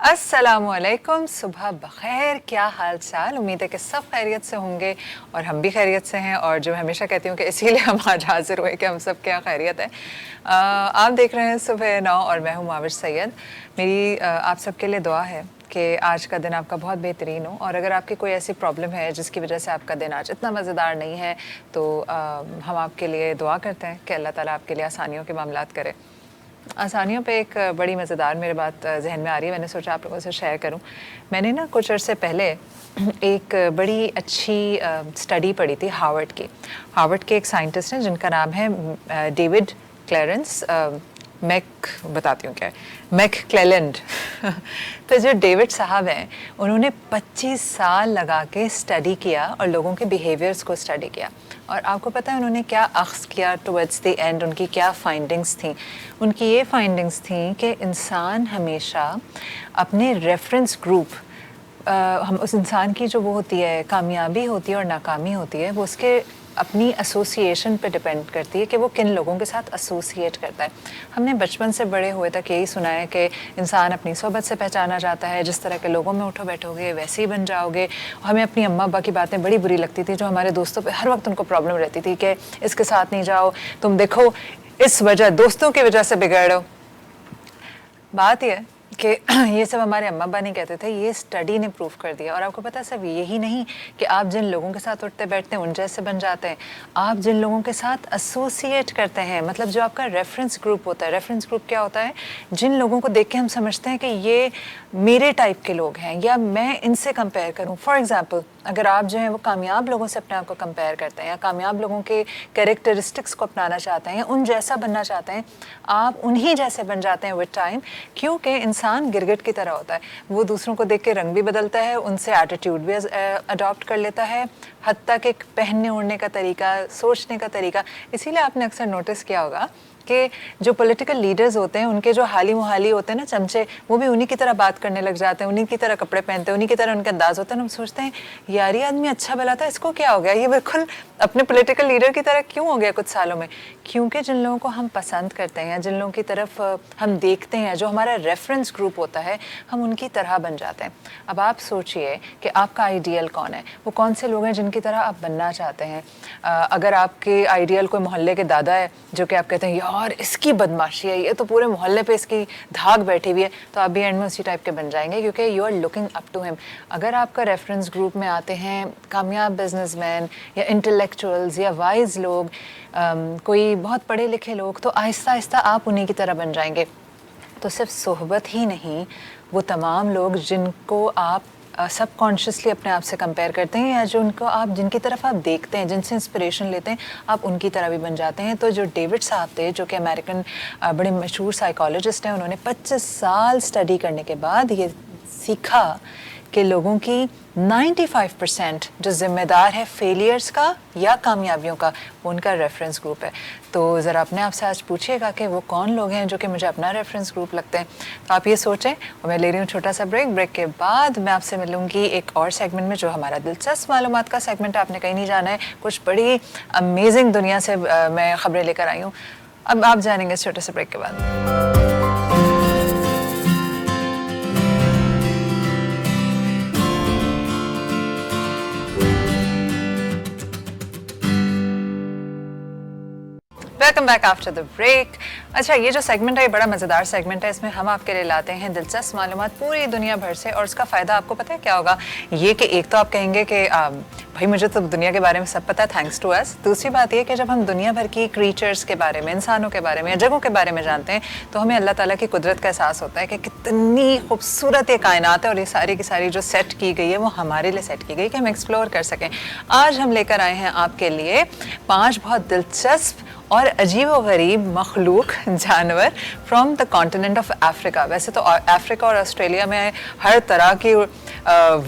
अस्सलामुअलैकुम, सुबह बखैर। क्या हाल चाल? उम्मीद है कि सब खैरियत से होंगे और हम भी खैरियत से हैं। और जो हमेशा कहती हूँ कि इसीलिए हम आज हाजिर हुए कि हम सब क्या खैरियत है। आप देख रहे हैं सुबह 9 और मैं हूँ माविश सैयद। मेरी आप सबके लिए दुआ है कि आज का दिन आपका बहुत बेहतरीन हो। और अगर आपकी कोई ऐसी प्रॉब्लम है जिसकी वजह से आपका दिन आज इतना मज़ेदार नहीं है तो हम आपके लिए दुआ करते हैं कि अल्लाह ताला आपके लिए आसानियों के मामलात करे। आसानियों पे एक बड़ी मज़ेदार मेरे बात जहन में आ रही है, मैंने सोचा आप लोगों से शेयर करूं। मैंने ना कुछ अर्से पहले एक बड़ी अच्छी स्टडी पढ़ी थी हार्वर्ड की। हार्वर्ड के एक साइंटिस्ट हैं जिनका नाम है डेविड क्लेरेंस मैक, बताती हूँ क्या है, मैक क्लेलैंड। तो जो डेविड साहब हैं उन्होंने 25 साल लगा के स्टडी किया और लोगों के बिहेवियर्स को स्टडी किया। और आपको पता है उन्होंने क्या अख्ज़ किया टुवर्ड्स द एंड, उनकी क्या फाइंडिंग्स थी। उनकी ये फाइंडिंग्स थी कि इंसान हमेशा अपने रेफरेंस ग्रुप, हम उस इंसान की जो वो होती है कामयाबी होती है और नाकामी होती है, वो उसके अपनी एसोसिएशन पे डिपेंड करती है कि वो किन लोगों के साथ एसोसिएट करता है। हमने बचपन से बड़े हुए तक यही सुना है कि इंसान अपनी सोहबत से पहचाना जाता है, जिस तरह के लोगों में उठो बैठोगे वैसे ही बन जाओगे। हमें अपनी अम्मा अब्बा की बातें बड़ी बुरी लगती थी, जो हमारे दोस्तों पे हर वक्त उनको प्रॉब्लम रहती थी कि इसके साथ नहीं जाओ, तुम देखो इस वजह दोस्तों की वजह से बिगड़ रहे हो। बात यह है कि ये सब हमारे अम्मा अब्बा नहीं कहते थे, ये स्टडी ने प्रूव कर दिया। और आपको पता है सिर्फ यही नहीं कि आप जिन लोगों के साथ उठते बैठते हैं उन जैसे बन जाते हैं, आप जिन लोगों के साथ एसोसिएट करते हैं, मतलब जो आपका रेफरेंस ग्रुप होता है। रेफरेंस ग्रुप क्या होता है? जिन लोगों को देख के हम समझते हैं कि ये मेरे टाइप के लोग हैं या मैं इनसे कंपेयर करूँ। फॉर एग्ज़ाम्पल, अगर आप जो हैं वो कामयाब लोगों से अपने आप को कंपेयर करते हैं या कामयाब लोगों के कैरेक्टरिस्टिक्स को अपनाना चाहते हैं, उन जैसा बनना चाहते हैं, आप उन्हीं जैसे बन जाते हैं विद टाइम। क्योंकि इंसान गिरगिट की तरह होता है, वो दूसरों को देख के रंग भी बदलता है, उनसे एटीट्यूड भी अडॉप्ट कर लेता है, हत्ता के पहनने ओढ़ने का तरीका, सोचने का तरीका। इसीलिए आपने अक्सर नोटिस किया होगा कि जो पॉलिटिकल लीडर्स होते हैं उनके जो हाली मुहाली होते हैं ना चमचे, वो भी उन्हीं की तरह बात करने लग जाते हैं, उन्हीं की तरह कपड़े पहनते हैं, उन्हीं की तरह उनका अंदाज होता है। हम सोचते हैं यार ये आदमी अच्छा भला था, इसको क्या हो गया, ये बिल्कुल अपने पॉलिटिकल लीडर की तरह क्यों हो गया कुछ सालों में। क्योंकि जिन लोगों को हम पसंद करते हैं या जिन लोगों की तरफ हम देखते हैं, जो हमारा रेफरेंस ग्रुप होता है, हम उनकी तरह बन जाते हैं। अब आप सोचिए कि आपका आइडियल कौन है, वो कौन से लोग हैं जिनकी तरह आप बनना चाहते हैं। अगर आपके आइडियल कोई मोहल्ले के दादा है जो कि आप कहते हैं यार इसकी बदमाशी है, ये तो पूरे मोहल्ले पे इसकी धाक बैठी हुई है, तो आप भी एंड में उसी टाइप के बन जाएंगे क्योंकि you are looking up to him. अगर आपका रेफरेंस ग्रुप में आते हैं कामयाब बिजनेसमैन या इंटेलेक्चुअल्स या वाइज लोग, कोई बहुत पढ़े लिखे लोग, तो आहिस्ता आहिस्ता आप उन्हीं की तरह बन जाएंगे। तो सिर्फ सोहबत ही नहीं, वो तमाम लोग जिनको आप सबकॉन्शियसली अपने आप से कंपेयर करते हैं या जो उनको आप जिनकी तरफ आप देखते हैं, जिनसे इंस्पिरेशन लेते हैं, आप उनकी तरह भी बन जाते हैं। तो जो डेविड साहब थे, जो कि अमेरिकन बड़े मशहूर साइकोलॉजिस्ट हैं, उन्होंने 25 साल स्टडी करने के बाद ये सीखा कि लोगों की 95% जो ज़िम्मेदार है फेलियर्स का या कामयाबियों का, वो उनका रेफरेंस ग्रुप है। तो ज़रा अपने आप से आज पूछिएगा कि वो कौन लोग हैं जो कि मुझे अपना रेफरेंस ग्रुप लगते हैं। तो आप ये सोचें और मैं ले रही हूँ छोटा सा ब्रेक। ब्रेक के बाद मैं आपसे मिलूँगी एक और सेगमेंट में, जो हमारा दिलचस्प मालूमात का सेगमेंट। आपने कहीं नहीं जाना है, कुछ बड़ी अमेजिंग दुनिया से मैं ख़बरें लेकर आई हूँ। अब आप जानेंगे इस छोटे से ब्रेक के बाद। Welcome back after the break. अच्छा, ये जो सेगमेंट है ये बड़ा मज़ेदार सेगमेंट है। इसमें हम आपके लिए लाते हैं दिलचस्प मालूमात पूरी दुनिया भर से, और उसका फ़ायदा आपको पता है क्या होगा? ये कि एक तो आप कहेंगे कि भाई मुझे तो दुनिया के बारे में सब पता है, थैंक्स टू अस। दूसरी बात ये कि जब हम दुनिया भर की क्रीचर्स के बारे में, इंसानों के बारे में या जगहों के बारे में जानते हैं, तो हमें अल्लाह ताला की कुदरत का एहसास होता है कि कितनी खूबसूरत ये कायनात है और ये सारी की सारी जो सेट की गई है वो हमारे लिए सेट की गई कि हम एक्सप्लोर कर सकें। आज हम लेकर आए हैं आपके लिए 5 बहुत दिलचस्प और अजीब व गरीब मखलूक जानवर from the continent of Africa. वैसे तो अफ्रीका और ऑस्ट्रेलिया में हर तरह की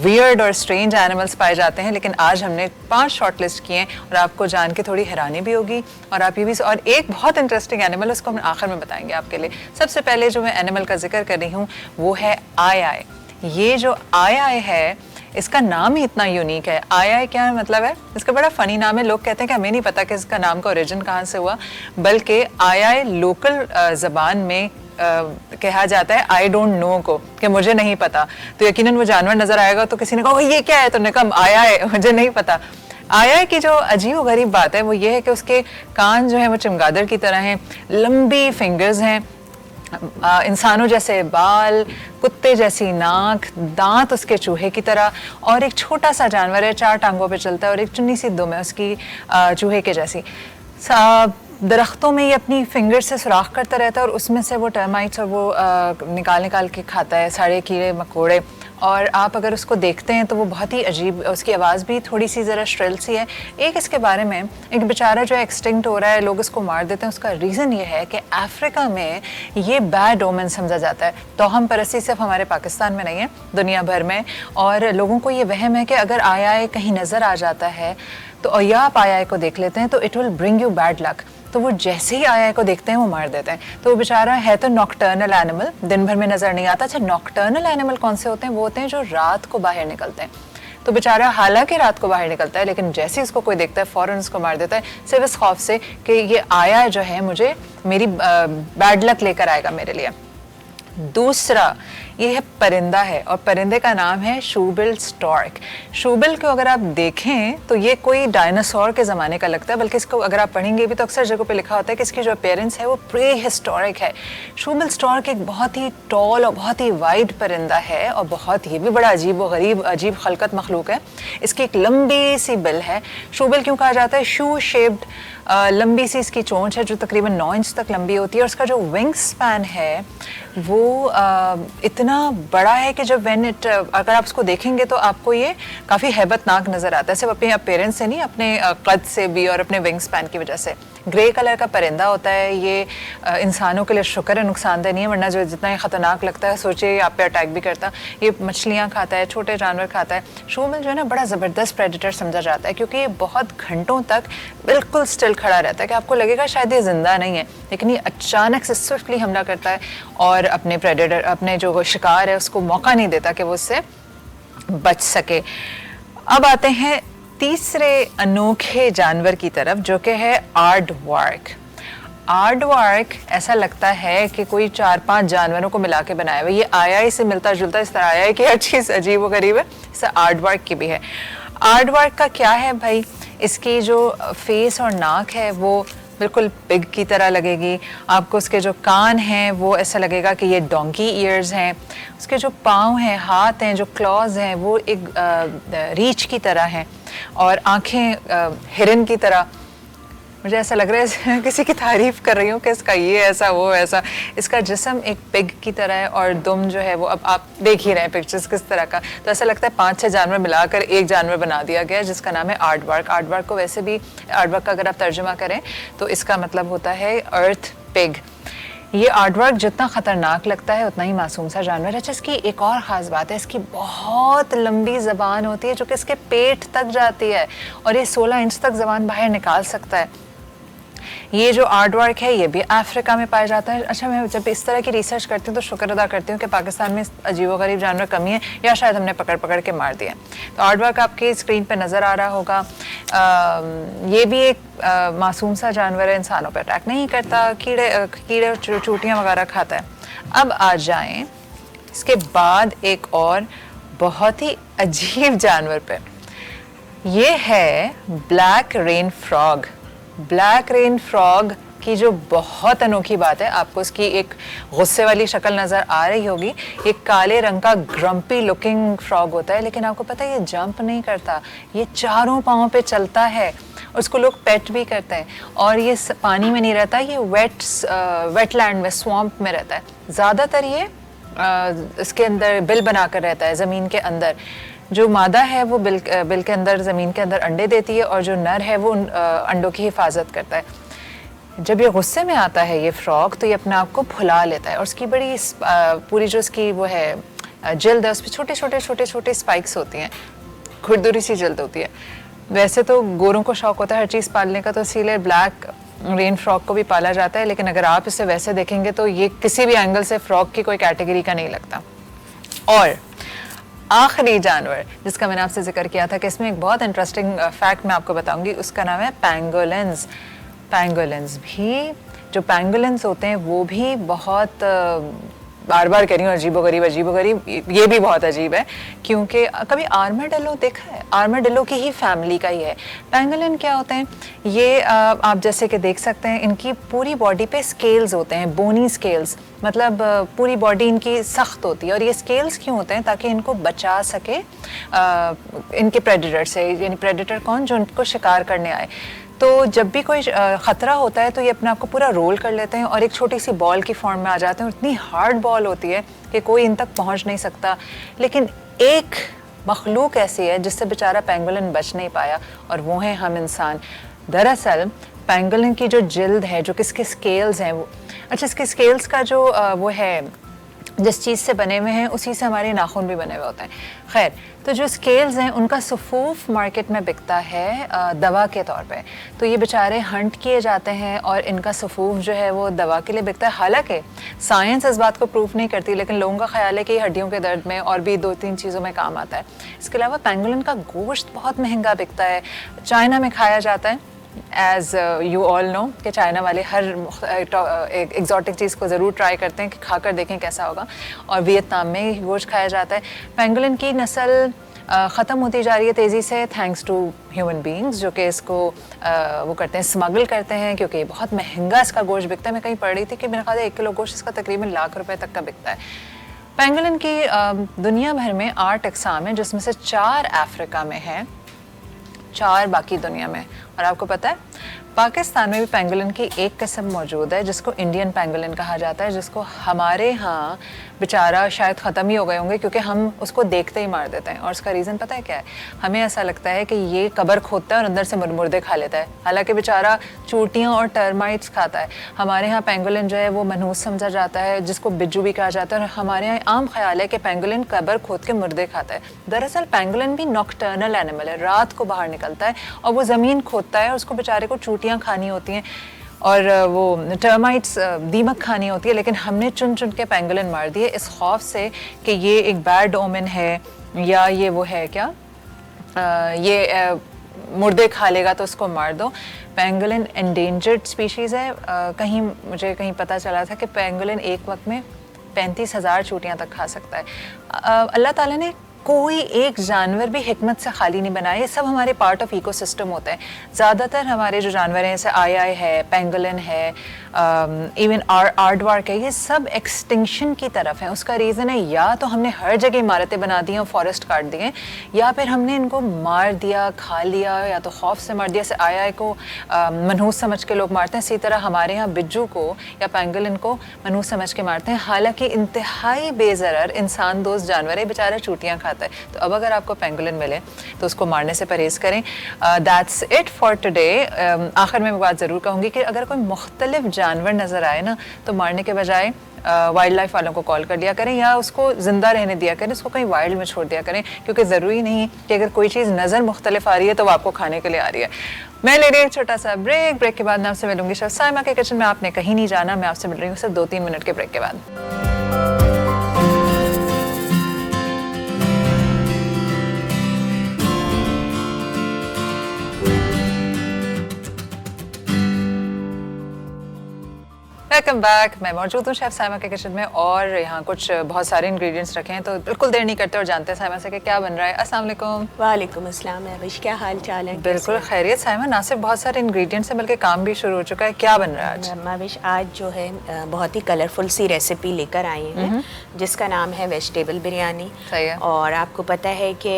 वियर्ड और स्ट्रेंज एनिमल्स पाए जाते हैं, लेकिन आज हमने 5 शॉर्ट लिस्ट किए हैं और आपको जान के थोड़ी हैरानी भी होगी और आप ये भी। और एक बहुत इंटरेस्टिंग एनिमल, उसको हम आखिर में बताएंगे आपके लिए। सबसे पहले जो मैं एनिमल का जिक्र कर रही हूँ वो है आई आई। ये जो आई आई है, इसका नाम ही इतना यूनिक है। आई आई क्या मतलब है? इसका बड़ा फ़नी नाम है। लोग कहते हैं कि हमें नहीं पता कि इसका नाम का ओरिजिन कहाँ से हुआ, बल्कि आई आई लोकल ज़बान में कहा जाता है आई डोंट नो को, कि मुझे नहीं पता, तो यकीनन वो जानवर नजर आएगा तो किसी ने कहा ये क्या है, तुमने कहा आया है, मुझे नहीं पता। आया की जो अजीब गरीब बात है वो ये है कि उसके कान जो है वो चमगादड़ की तरह हैं, लंबी फिंगर्स हैं, इंसानों जैसे बाल, कुत्ते जैसी नाक, दांत उसके चूहे की तरह, और एक छोटा सा जानवर है, 4 टांगों पे चलता है और एक चुन्नी सी दुम है उसकी चूहे के जैसी। दरख्तों में ये अपनी फिंगर से सुराख करता रहता है और उसमें से वो टर्माइट्स और वो निकाल निकाल के खाता है, सारे कीड़े मकोड़े। और आप अगर उसको देखते हैं तो वो बहुत ही अजीब, उसकी आवाज़ भी थोड़ी सी ज़रा श्रिल सी है। एक इसके बारे में, एक बेचारा जो एक्सटिंक्ट हो रहा है, लोग उसको मार देते हैं, उसका रीज़न ये है कि अफ्रीका में ये बैड ओमेन समझा जाता है। तोहम परस्ती सिर्फ हमारे पाकिस्तान में नहीं है, दुनिया भर में, और लोगों को ये वहम है कि अगर आया कहीं नज़र आ जाता है तो या आप आया को देख लेते हैं तो it will bring you bad luck, तो वो जैसे ही आया को देखते हैं वो मार देते हैं। तो वो बेचारा है तो नॉकटर्नल एनिमल, दिन भर में नज़र नहीं आता। अच्छा, नॉकटर्नल एनिमल कौन से होते हैं? वो होते हैं जो रात को बाहर निकलते हैं। तो बेचारा हालांकि रात को बाहर निकलता है लेकिन जैसे ही उसको कोई देखता है फ़ौरन उसको मार देता है, सिर्फ इस खौफ से कि ये आया जो है मुझे मेरी बैड लक लेकर आएगा मेरे लिए। दूसरा ये है परिंदा है, और परिंदे का नाम है शूबिल स्टॉर्क। शूबिल को अगर आप देखें तो ये कोई डायनासोर के ज़माने का लगता है, बल्कि इसको अगर आप पढ़ेंगे भी तो अक्सर जगहों पे लिखा होता है कि इसकी जो अपीयरेंस है वो प्री हिस्टोरिक है। शूबिल स्टॉर्क एक बहुत ही टॉल और बहुत ही वाइड परिंदा है, और बहुत ये भी बड़ा अजीब व गरीब अजीब खलकत मखलूक है। इसकी एक लंबी सी बिल है। शूबिल क्यों कहा जाता है? शू शेप्ड लंबी सी इसकी चोंच है जो तकरीबन 9 इंच तक लंबी होती है, और उसका जो विंग स्पैन है वो इतना बड़ा है कि जब अगर आप उसको देखेंगे तो आपको ये काफ़ी हैबतनाक नज़र आता है, सिर्फ अपने अपीयरेंस से नहीं, अपने कद से भी और अपने विंग स्पैन की वजह से। ग्रे कलर का परिंदा होता है ये। इंसानों के लिए शुक्र है नुकसानदेह नहीं है, वरना जो जितना ही ख़तरनाक लगता है, सोचिए आप पे अटैक भी करता। ये मछलियाँ खाता है, छोटे जानवर खाता है। शूबिल जो है ना बड़ा ज़बरदस्त प्रेडेटर समझा जाता है, क्योंकि ये बहुत घंटों तक बिल्कुल स्टिल खड़ा रहता है कि आपको लगेगा शायद ये ज़िंदा नहीं है, लेकिन ये अचानक से स्विफ्टली हमला करता है और अपने प्रेडेटर, अपने जो शिकार है उसको मौका नहीं देता कि वो उससे बच सके। अब आते हैं तीसरे अनोखे जानवर की तरफ, जो कि है आर्डवार्क। आर्डवार्क ऐसा लगता है कि कोई 4-5 जानवरों को मिला के बनाया हुआ। ये आया से मिलता जुलता इस तरह आया है कि हर चीज़ अजीब व गरीब है, इससे आर्डवार्क की भी है। आर्डवार्क का क्या है भाई? इसकी जो फेस और नाक है वो बिल्कुल पिग की तरह लगेगी आपको। उसके जो कान हैं वो ऐसा लगेगा कि ये डोंकी ईयर्स हैं। उसके जो पाँव हैं, हाथ हैं, जो क्लॉज हैं वो एक रीछ की तरह हैं, और आँखें हिरन की तरह। मुझे ऐसा लग रहा है किसी की तारीफ कर रही हूँ कि इसका ये ऐसा वो ऐसा। इसका जिस्म एक पिग की तरह है, और दुम जो है वो, अब आप देख ही रहे हैं पिक्चर्स किस तरह का, तो ऐसा लगता है 5-6 जानवर मिलाकर एक जानवर बना दिया गया है जिसका नाम है आर्डवार्क। आर्डवार्क को वैसे भी, आर्डवार्क का अगर आप तर्जुमा करें तो इसका मतलब होता है अर्थ पिग। ये आर्डवार्क जितना ख़तरनाक लगता है उतना ही मासूम सा जानवर है। अच्छा, इसकी एक और ख़ास बात है, इसकी बहुत लंबी ज़बान होती है जो कि इसके पेट तक जाती है, और ये 16 इंच तक ज़बान बाहर निकाल सकता है। ये जो आर्डवार्क है ये भी अफ्रीका में पाया जाता है। अच्छा, मैं जब इस तरह की रिसर्च करती हूँ तो शुक्र अदा करती हूँ कि पाकिस्तान में अजीबोगरीब जानवर कमी है, या शायद हमने पकड़ पकड़ के मार दिया। तो आर्डवार्क आपके स्क्रीन पे नज़र आ रहा होगा। ये भी एक मासूम सा जानवर है, इंसानों पर अटैक नहीं करता, कीड़े चूटियाँ वगैरह खाता है। अब आ जाएँ इसके बाद एक और बहुत ही अजीब जानवर पे, ये है black rain frog. Black rain frog की जो बहुत अनोखी बात है, आपको इसकी एक गुस्से वाली शक्ल नज़र आ रही होगी। ये काले रंग का ग्रम्पी लुकिंग फ्रॉग होता है, लेकिन आपको पता है ये जंप नहीं करता, ये 4 पाँव पे चलता है। उसको लोग पेट भी करते हैं, और ये पानी में नहीं रहता, ये वेटलैंड में, स्वॉम्प में रहता है। ज़्यादातर ये इसके अंदर बिल बनाकर रहता है ज़मीन के अंदर। जो मादा है वो बिल के अंदर, ज़मीन के अंदर अंडे देती है, और जो नर है वो अंडों की हिफाजत करता है। जब ये गुस्से में आता है ये फ्रॉग, तो ये अपने आप को फुला लेता है, और उसकी बड़ी पूरी जो इसकी वो है जल्द है, उस पर छोटे छोटे स्पाइक्स होती हैं, खुरदुरी सी जल्द होती है। वैसे तो गोरों को शौक होता है हर चीज़ पालने का, तो इसीलिए ब्लैक रेन फ्रॉग को भी पाला जाता है, लेकिन अगर आप इसे वैसे देखेंगे तो ये किसी भी एंगल से फ्रॉग की कोई कैटेगरी का नहीं लगता। और आखिरी जानवर जिसका मैंने आपसे जिक्र किया था कि इसमें एक बहुत इंटरेस्टिंग फैक्ट मैं आपको बताऊंगी, उसका नाम है पैंगोलिन्स। पैंगोलिन्स भी जो पैंगोलिन्स होते हैं वो भी बहुत बार बार कह रही हूँ अजीबोगरीब, ये भी बहुत अजीब है क्योंकि कभी आर्माडिलो देखा है? आर्माडिलो की ही फैमिली का ही है। पैंगोलिन क्या होते हैं? ये आप जैसे कि देख सकते हैं इनकी पूरी बॉडी पे स्केल्स होते हैं, बोनी स्केल्स, मतलब पूरी बॉडी इनकी सख्त होती है। और ये स्केल्स क्यों होते हैं? ताकि इनको बचा सके इनके प्रेडेटर से, यानी प्रेडेटर कौन? जो इनको शिकार करने आए। तो जब भी कोई ख़तरा होता है तो ये अपने आप को पूरा रोल कर लेते हैं और एक छोटी सी बॉल की फॉर्म में आ जाते हैं। इतनी हार्ड बॉल होती है कि कोई इन तक पहुंच नहीं सकता। लेकिन एक मखलूक ऐसी है जिससे बेचारा पेंगोलिन बच नहीं पाया, और वो हैं हम इंसान। दरअसल पेंगोलिन की जो जिल्द है, जो किसके स्केल्स हैं वो, अच्छा इसके स्केल्स का जो वो है जिस चीज़ से बने हुए हैं उसी से हमारे नाखून भी बने हुए होते हैं। खैर, तो जो स्केल्स हैं उनका सफूफ मार्केट में बिकता है दवा के तौर पे। तो ये बेचारे हंट किए जाते हैं और इनका सफूफ जो है वो दवा के लिए बिकता है। हालांकि साइंस इस बात को प्रूफ नहीं करती, लेकिन लोगों का ख्याल है कि हड्डियों के दर्द में और भी 2-3 चीज़ों में काम आता है। इसके अलावा पेंगोलिन का गोश्त बहुत महंगा बिकता है, चाइना में खाया जाता है। एज़ यू ऑल नो कि चाइना वाले हर एग्जॉटिक चीज़ को ज़रूर ट्राई करते हैं कि खाकर देखें कैसा होगा, और वियतनाम में गोश्त खाया जाता है। पेंगोलिन की नस्ल ख़त्म होती जा रही है तेज़ी से, थैंक्स टू ह्यूमन बींग्स जो कि इसको वो करते हैं, स्मगल करते हैं, क्योंकि बहुत महंगा इसका गोश्त बिकता है। मैं कहीं पढ़ रही थी कि मेरे ख्याल 1 किलो गोश्त इसका तकरीबन ₹1,00,000 तक का बिकता है। पेंगोलिन की दुनिया भर में 8 अक़साम हैं, जिसमें से 4 अफ्रीका में हैं, 4 बाकी दुनिया में। और आपको पता है पाकिस्तान में भी पेंगोलिन की एक किस्म मौजूद है जिसको इंडियन पेंगोलिन कहा जाता है, जिसको हमारे यहाँ बेचारा शायद ख़त्म ही हो गए होंगे क्योंकि हम उसको देखते ही मार देते हैं। और उसका रीज़न पता है क्या है? हमें ऐसा लगता है कि ये कब्र खोदता है और अंदर से मुर्दे खा लेता है, हालांकि बेचारा चूटियाँ और टर्माइट्स खाता है। हमारे यहाँ पेंगोलिन जो है वो मनहूस समझा जाता है, जिसको बिज्जू भी कहा जाता है, और हमारे यहाँ आम ख्याल है कि पेंगोलिन कब्र खोद के मुर्दे खाता है। दरअसल पेंगोलिन भी नॉक्टर्नल एनिमल है, रात को बाहर निकलता है और वो ज़मीन खोदता है और उसको बेचारे को चूटियाँ खानी होती हैं और वो टर्माइट्स दीमक खानी होती है। लेकिन हमने चुन चुन के पेंगोलिन मार दिए इस खौफ से कि ये एक बैड ओमेन है, या ये वो है क्या, ये मुर्दे खा लेगा तो उसको मार दो। पेंगोलिन एंडेंजर्ड स्पीशीज़ है। मुझे कहीं पता चला था कि पेंगोलिन एक वक्त में 35,000 चूटियाँ तक खा सकता है। अल्लाह ताला ने कोई एक जानवर भी हिकमत से खाली नहीं बनाया, ये सब हमारे पार्ट ऑफ इकोसिस्टम होते हैं। ज़्यादातर हमारे जो जानवर हैं जैसे आई है, पेंगोलिन है, इवन आर्डवार्क है, ये सब एक्सटिंक्शन की तरफ हैं। उसका रीज़न है या तो हमने हर जगह इमारतें बना दी हैं और फॉरेस्ट काट दिए, या फिर हमने इनको मार दिया, खा लिया, या तो खौफ से मार दिया। जैसे आई को मनहूस समझ के लोग मारते हैं, इसी तरह हमारे यहाँ बिज्जू को या पेंगोलिन को मनहूस समझ के मारते हैं। हालांकि इंतहाई बेज़रर इंसान दोस्त जानवर है, बेचारा चूटियाँ खाता है। तो अब अगर आपको पेंगोलिन मिले तो उसको मारने से परहेज़ करें। That's it for today. आखिर में मैं बात ज़रूर कहूँगी कि अगर कोई मुख्तलिफ जानवर नज़र आए ना, तो मारने के बजाय वाइल्ड लाइफ वालों को कॉल कर दिया करें या उसको ज़िंदा रहने दिया करें, उसको कहीं वाइल्ड में छोड़ दिया करें, क्योंकि ज़रूरी नहीं कि अगर कोई चीज़ नज़र मुख्तलिफ आ रही है तो वो आपको खाने के लिए आ रही है। मैं ले रही हूँ एक छोटा सा ब्रेक के बाद मैं आपसे मिलूंगी शेफ साइमा के किचन में। आपने कहीं नहीं जाना, मैं आपसे मिल रही हूँ सिर्फ 2-3 मिनट के ब्रेक के बाद। Welcome back. मैं मौजूद हूँ शेफ साइमा के किचन में और यहाँ कुछ बहुत सारे इंग्रेडिएंट्स रखे हैं, तो बिल्कुल देर नहीं करते और जानते हैं साइमा से कि क्या बन रहा है। अस्सलाम वालेकुम। वालेकुम अस्सलाम महविश, क्या हाल चाल है? बिल्कुल खैरियत साइमा। ना सिर्फ बहुत सारे इंग्रेडिएंट्स हैं बल्कि काम भी शुरू हो चुका है। क्या बन रहा है आज? महविश आज जो है बहुत ही कलरफुल सी रेसिपी लेकर आए हैं जिसका नाम है वेजिटेबल बिरयानी। सही है। और आपको पता है कि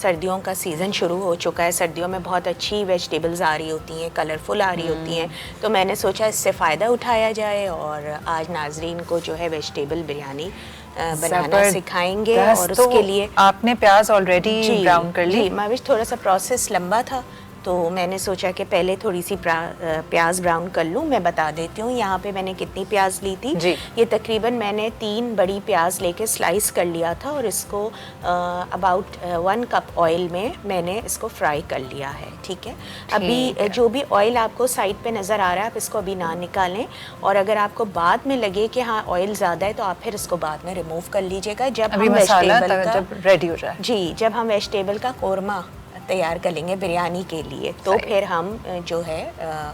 सर्दियों का सीज़न शुरू हो चुका है। सर्दियों में बहुत अच्छी वेजिटेबल्स आ रही होती हैं, कलरफुल आ रही होती हैं, तो मैंने सोचा इससे फ़ायदा उठाया जाए और आज नाजरीन को जो है वेजिटेबल बिरयानी बनाना सिखाएंगे। और उसके लिए आपने प्याज ऑलरेडी ब्राउन कर ली? महविश थोड़ा सा प्रोसेस लंबा था, तो मैंने सोचा कि पहले थोड़ी सी प्याज ब्राउन कर लूँ। मैं बता देती हूँ यहाँ पे मैंने कितनी प्याज ली थी। ये तकरीबन मैंने 3 बड़ी प्याज लेके स्लाइस कर लिया था और इसको अबाउट 1 कप ऑयल में मैंने इसको फ्राई कर लिया है। ठीक है, अभी जो भी ऑयल आपको साइड पे नज़र आ रहा है आप इसको अभी ना निकालें, और अगर आपको बाद में लगे कि हाँ ऑयल ज़्यादा है तो आप फिर इसको बाद में रिमूव कर लीजिएगा जब हम वेजिटेबल का जब रेडी हो जाए। जी, जब हम वेजिटेबल का कोरमा तैयार कर लेंगे बिरयानी के लिए, तो फिर हम जो है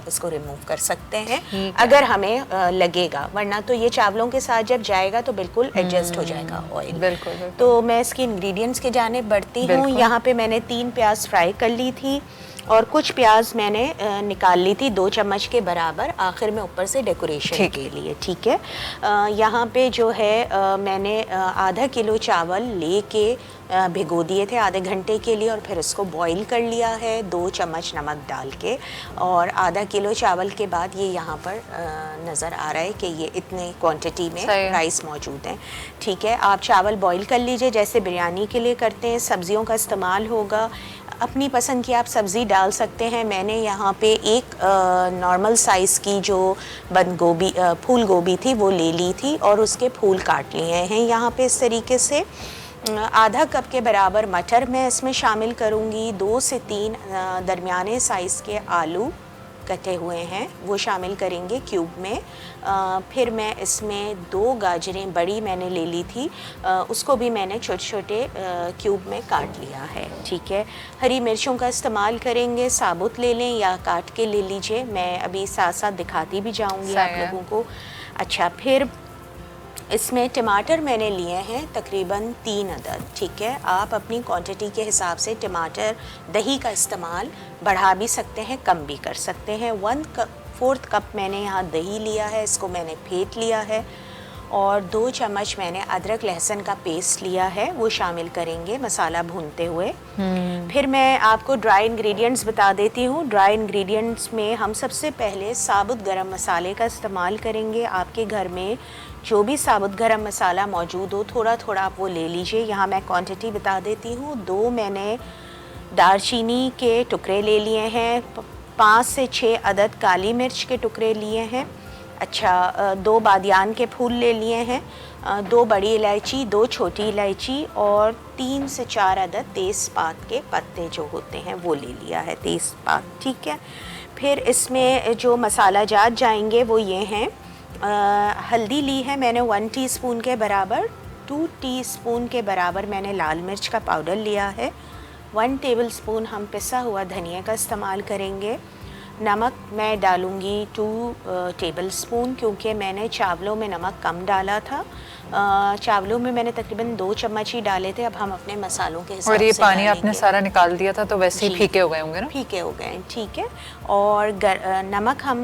उसको रिमूव कर सकते हैं अगर हमें लगेगा, वरना तो ये चावलों के साथ जब जाएगा तो बिल्कुल एडजस्ट हो जाएगा ऑयल। बिल्कुल। तो मैं इसके इंग्रेडिएंट्स के जाने बढ़ती हूँ। यहाँ पे मैंने 3 प्याज फ्राई कर ली थी और कुछ प्याज मैंने निकाल ली थी 2 चम्मच के बराबर, आखिर में ऊपर से डेकोरेशन के लिए, ठीक है। यहाँ पे जो है मैंने आधा किलो चावल लेके भिगो दिए थे आधे घंटे के लिए और फिर इसको बॉईल कर लिया है 2 चम्मच नमक डाल के, और आधा किलो चावल के बाद ये यहाँ पर नज़र आ रहा है कि ये इतने क्वांटिटी में राइस मौजूद हैं, ठीक है। आप चावल बॉईल कर लीजिए जैसे बिरयानी के लिए करते हैं। सब्जियों का इस्तेमाल होगा, अपनी पसंद की आप सब्ज़ी डाल सकते हैं। मैंने यहाँ पे एक नॉर्मल साइज़ की जो बंद गोभी फूल गोभी थी वो ले ली थी और उसके फूल काट लिए हैं यहाँ पे इस तरीके से। आधा कप के बराबर मटर मैं इसमें शामिल करूँगी, 2 से 3 दरमियाने साइज़ के आलू कटे हुए हैं वो शामिल करेंगे क्यूब में। फिर मैं इसमें 2 गाजरें बड़ी मैंने ले ली थी, उसको भी मैंने छोटे छोटे क्यूब में काट लिया है, ठीक है। हरी मिर्चों का इस्तेमाल करेंगे, साबुत ले लें या काट के ले लीजिए, मैं अभी साथ साथ दिखाती भी जाऊंगी आप लोगों को। अच्छा, फिर इसमें टमाटर मैंने लिए हैं तकरीबन 3 अदद, ठीक है। आप अपनी क्वांटिटी के हिसाब से टमाटर, दही का इस्तेमाल बढ़ा भी सकते हैं, कम भी कर सकते हैं। 1/4 कप मैंने यहाँ दही लिया है, इसको मैंने फेंट लिया है, और 2 चम्मच मैंने अदरक लहसुन का पेस्ट लिया है, वो शामिल करेंगे मसाला भूनते हुए। फिर मैं आपको ड्राई इंग्रेडिएंट्स बता देती हूँ। ड्राई इंग्रेडिएंट्स में हम सबसे पहले साबुत गरम मसाले का इस्तेमाल करेंगे। आपके घर में जो भी साबुत गरम मसाला मौजूद हो, थोड़ा थोड़ा आप वो ले लीजिए। यहाँ मैं क्वांटिटी बता देती हूँ। 2 मैंने दालचीनी के टुकड़े ले लिए हैं, 5 से 6 अदद काली मिर्च के टुकड़े लिए हैं। अच्छा, 2 बादियान के फूल ले लिए हैं, 2 बड़ी इलायची, 2 छोटी इलायची और 3 से 4 अदद तेज़पात के पत्ते जो होते हैं वो ले लिया है, तेज़पात, ठीक है। फिर इसमें जो मसाला जात जाएंगे वो ये हैं। हल्दी ली है मैंने 1 टीस्पून के बराबर, 2 टीस्पून के बराबर मैंने लाल मिर्च का पाउडर लिया है, 1 टेबलस्पून हम पिसा हुआ धनिया का इस्तेमाल करेंगे। नमक मैं डालूँगी 2 टेबलस्पून, क्योंकि मैंने चावलों में नमक कम डाला था। चावलों में मैंने तकरीबन 2 चम्मच ही डाले थे, अब हम अपने मसालों के हिसाब से। और ये पानी आपने सारा निकाल दिया था तो वैसे ही फीके हो गए होंगे ना? फीके हो गए, ठीक है। और नमक हम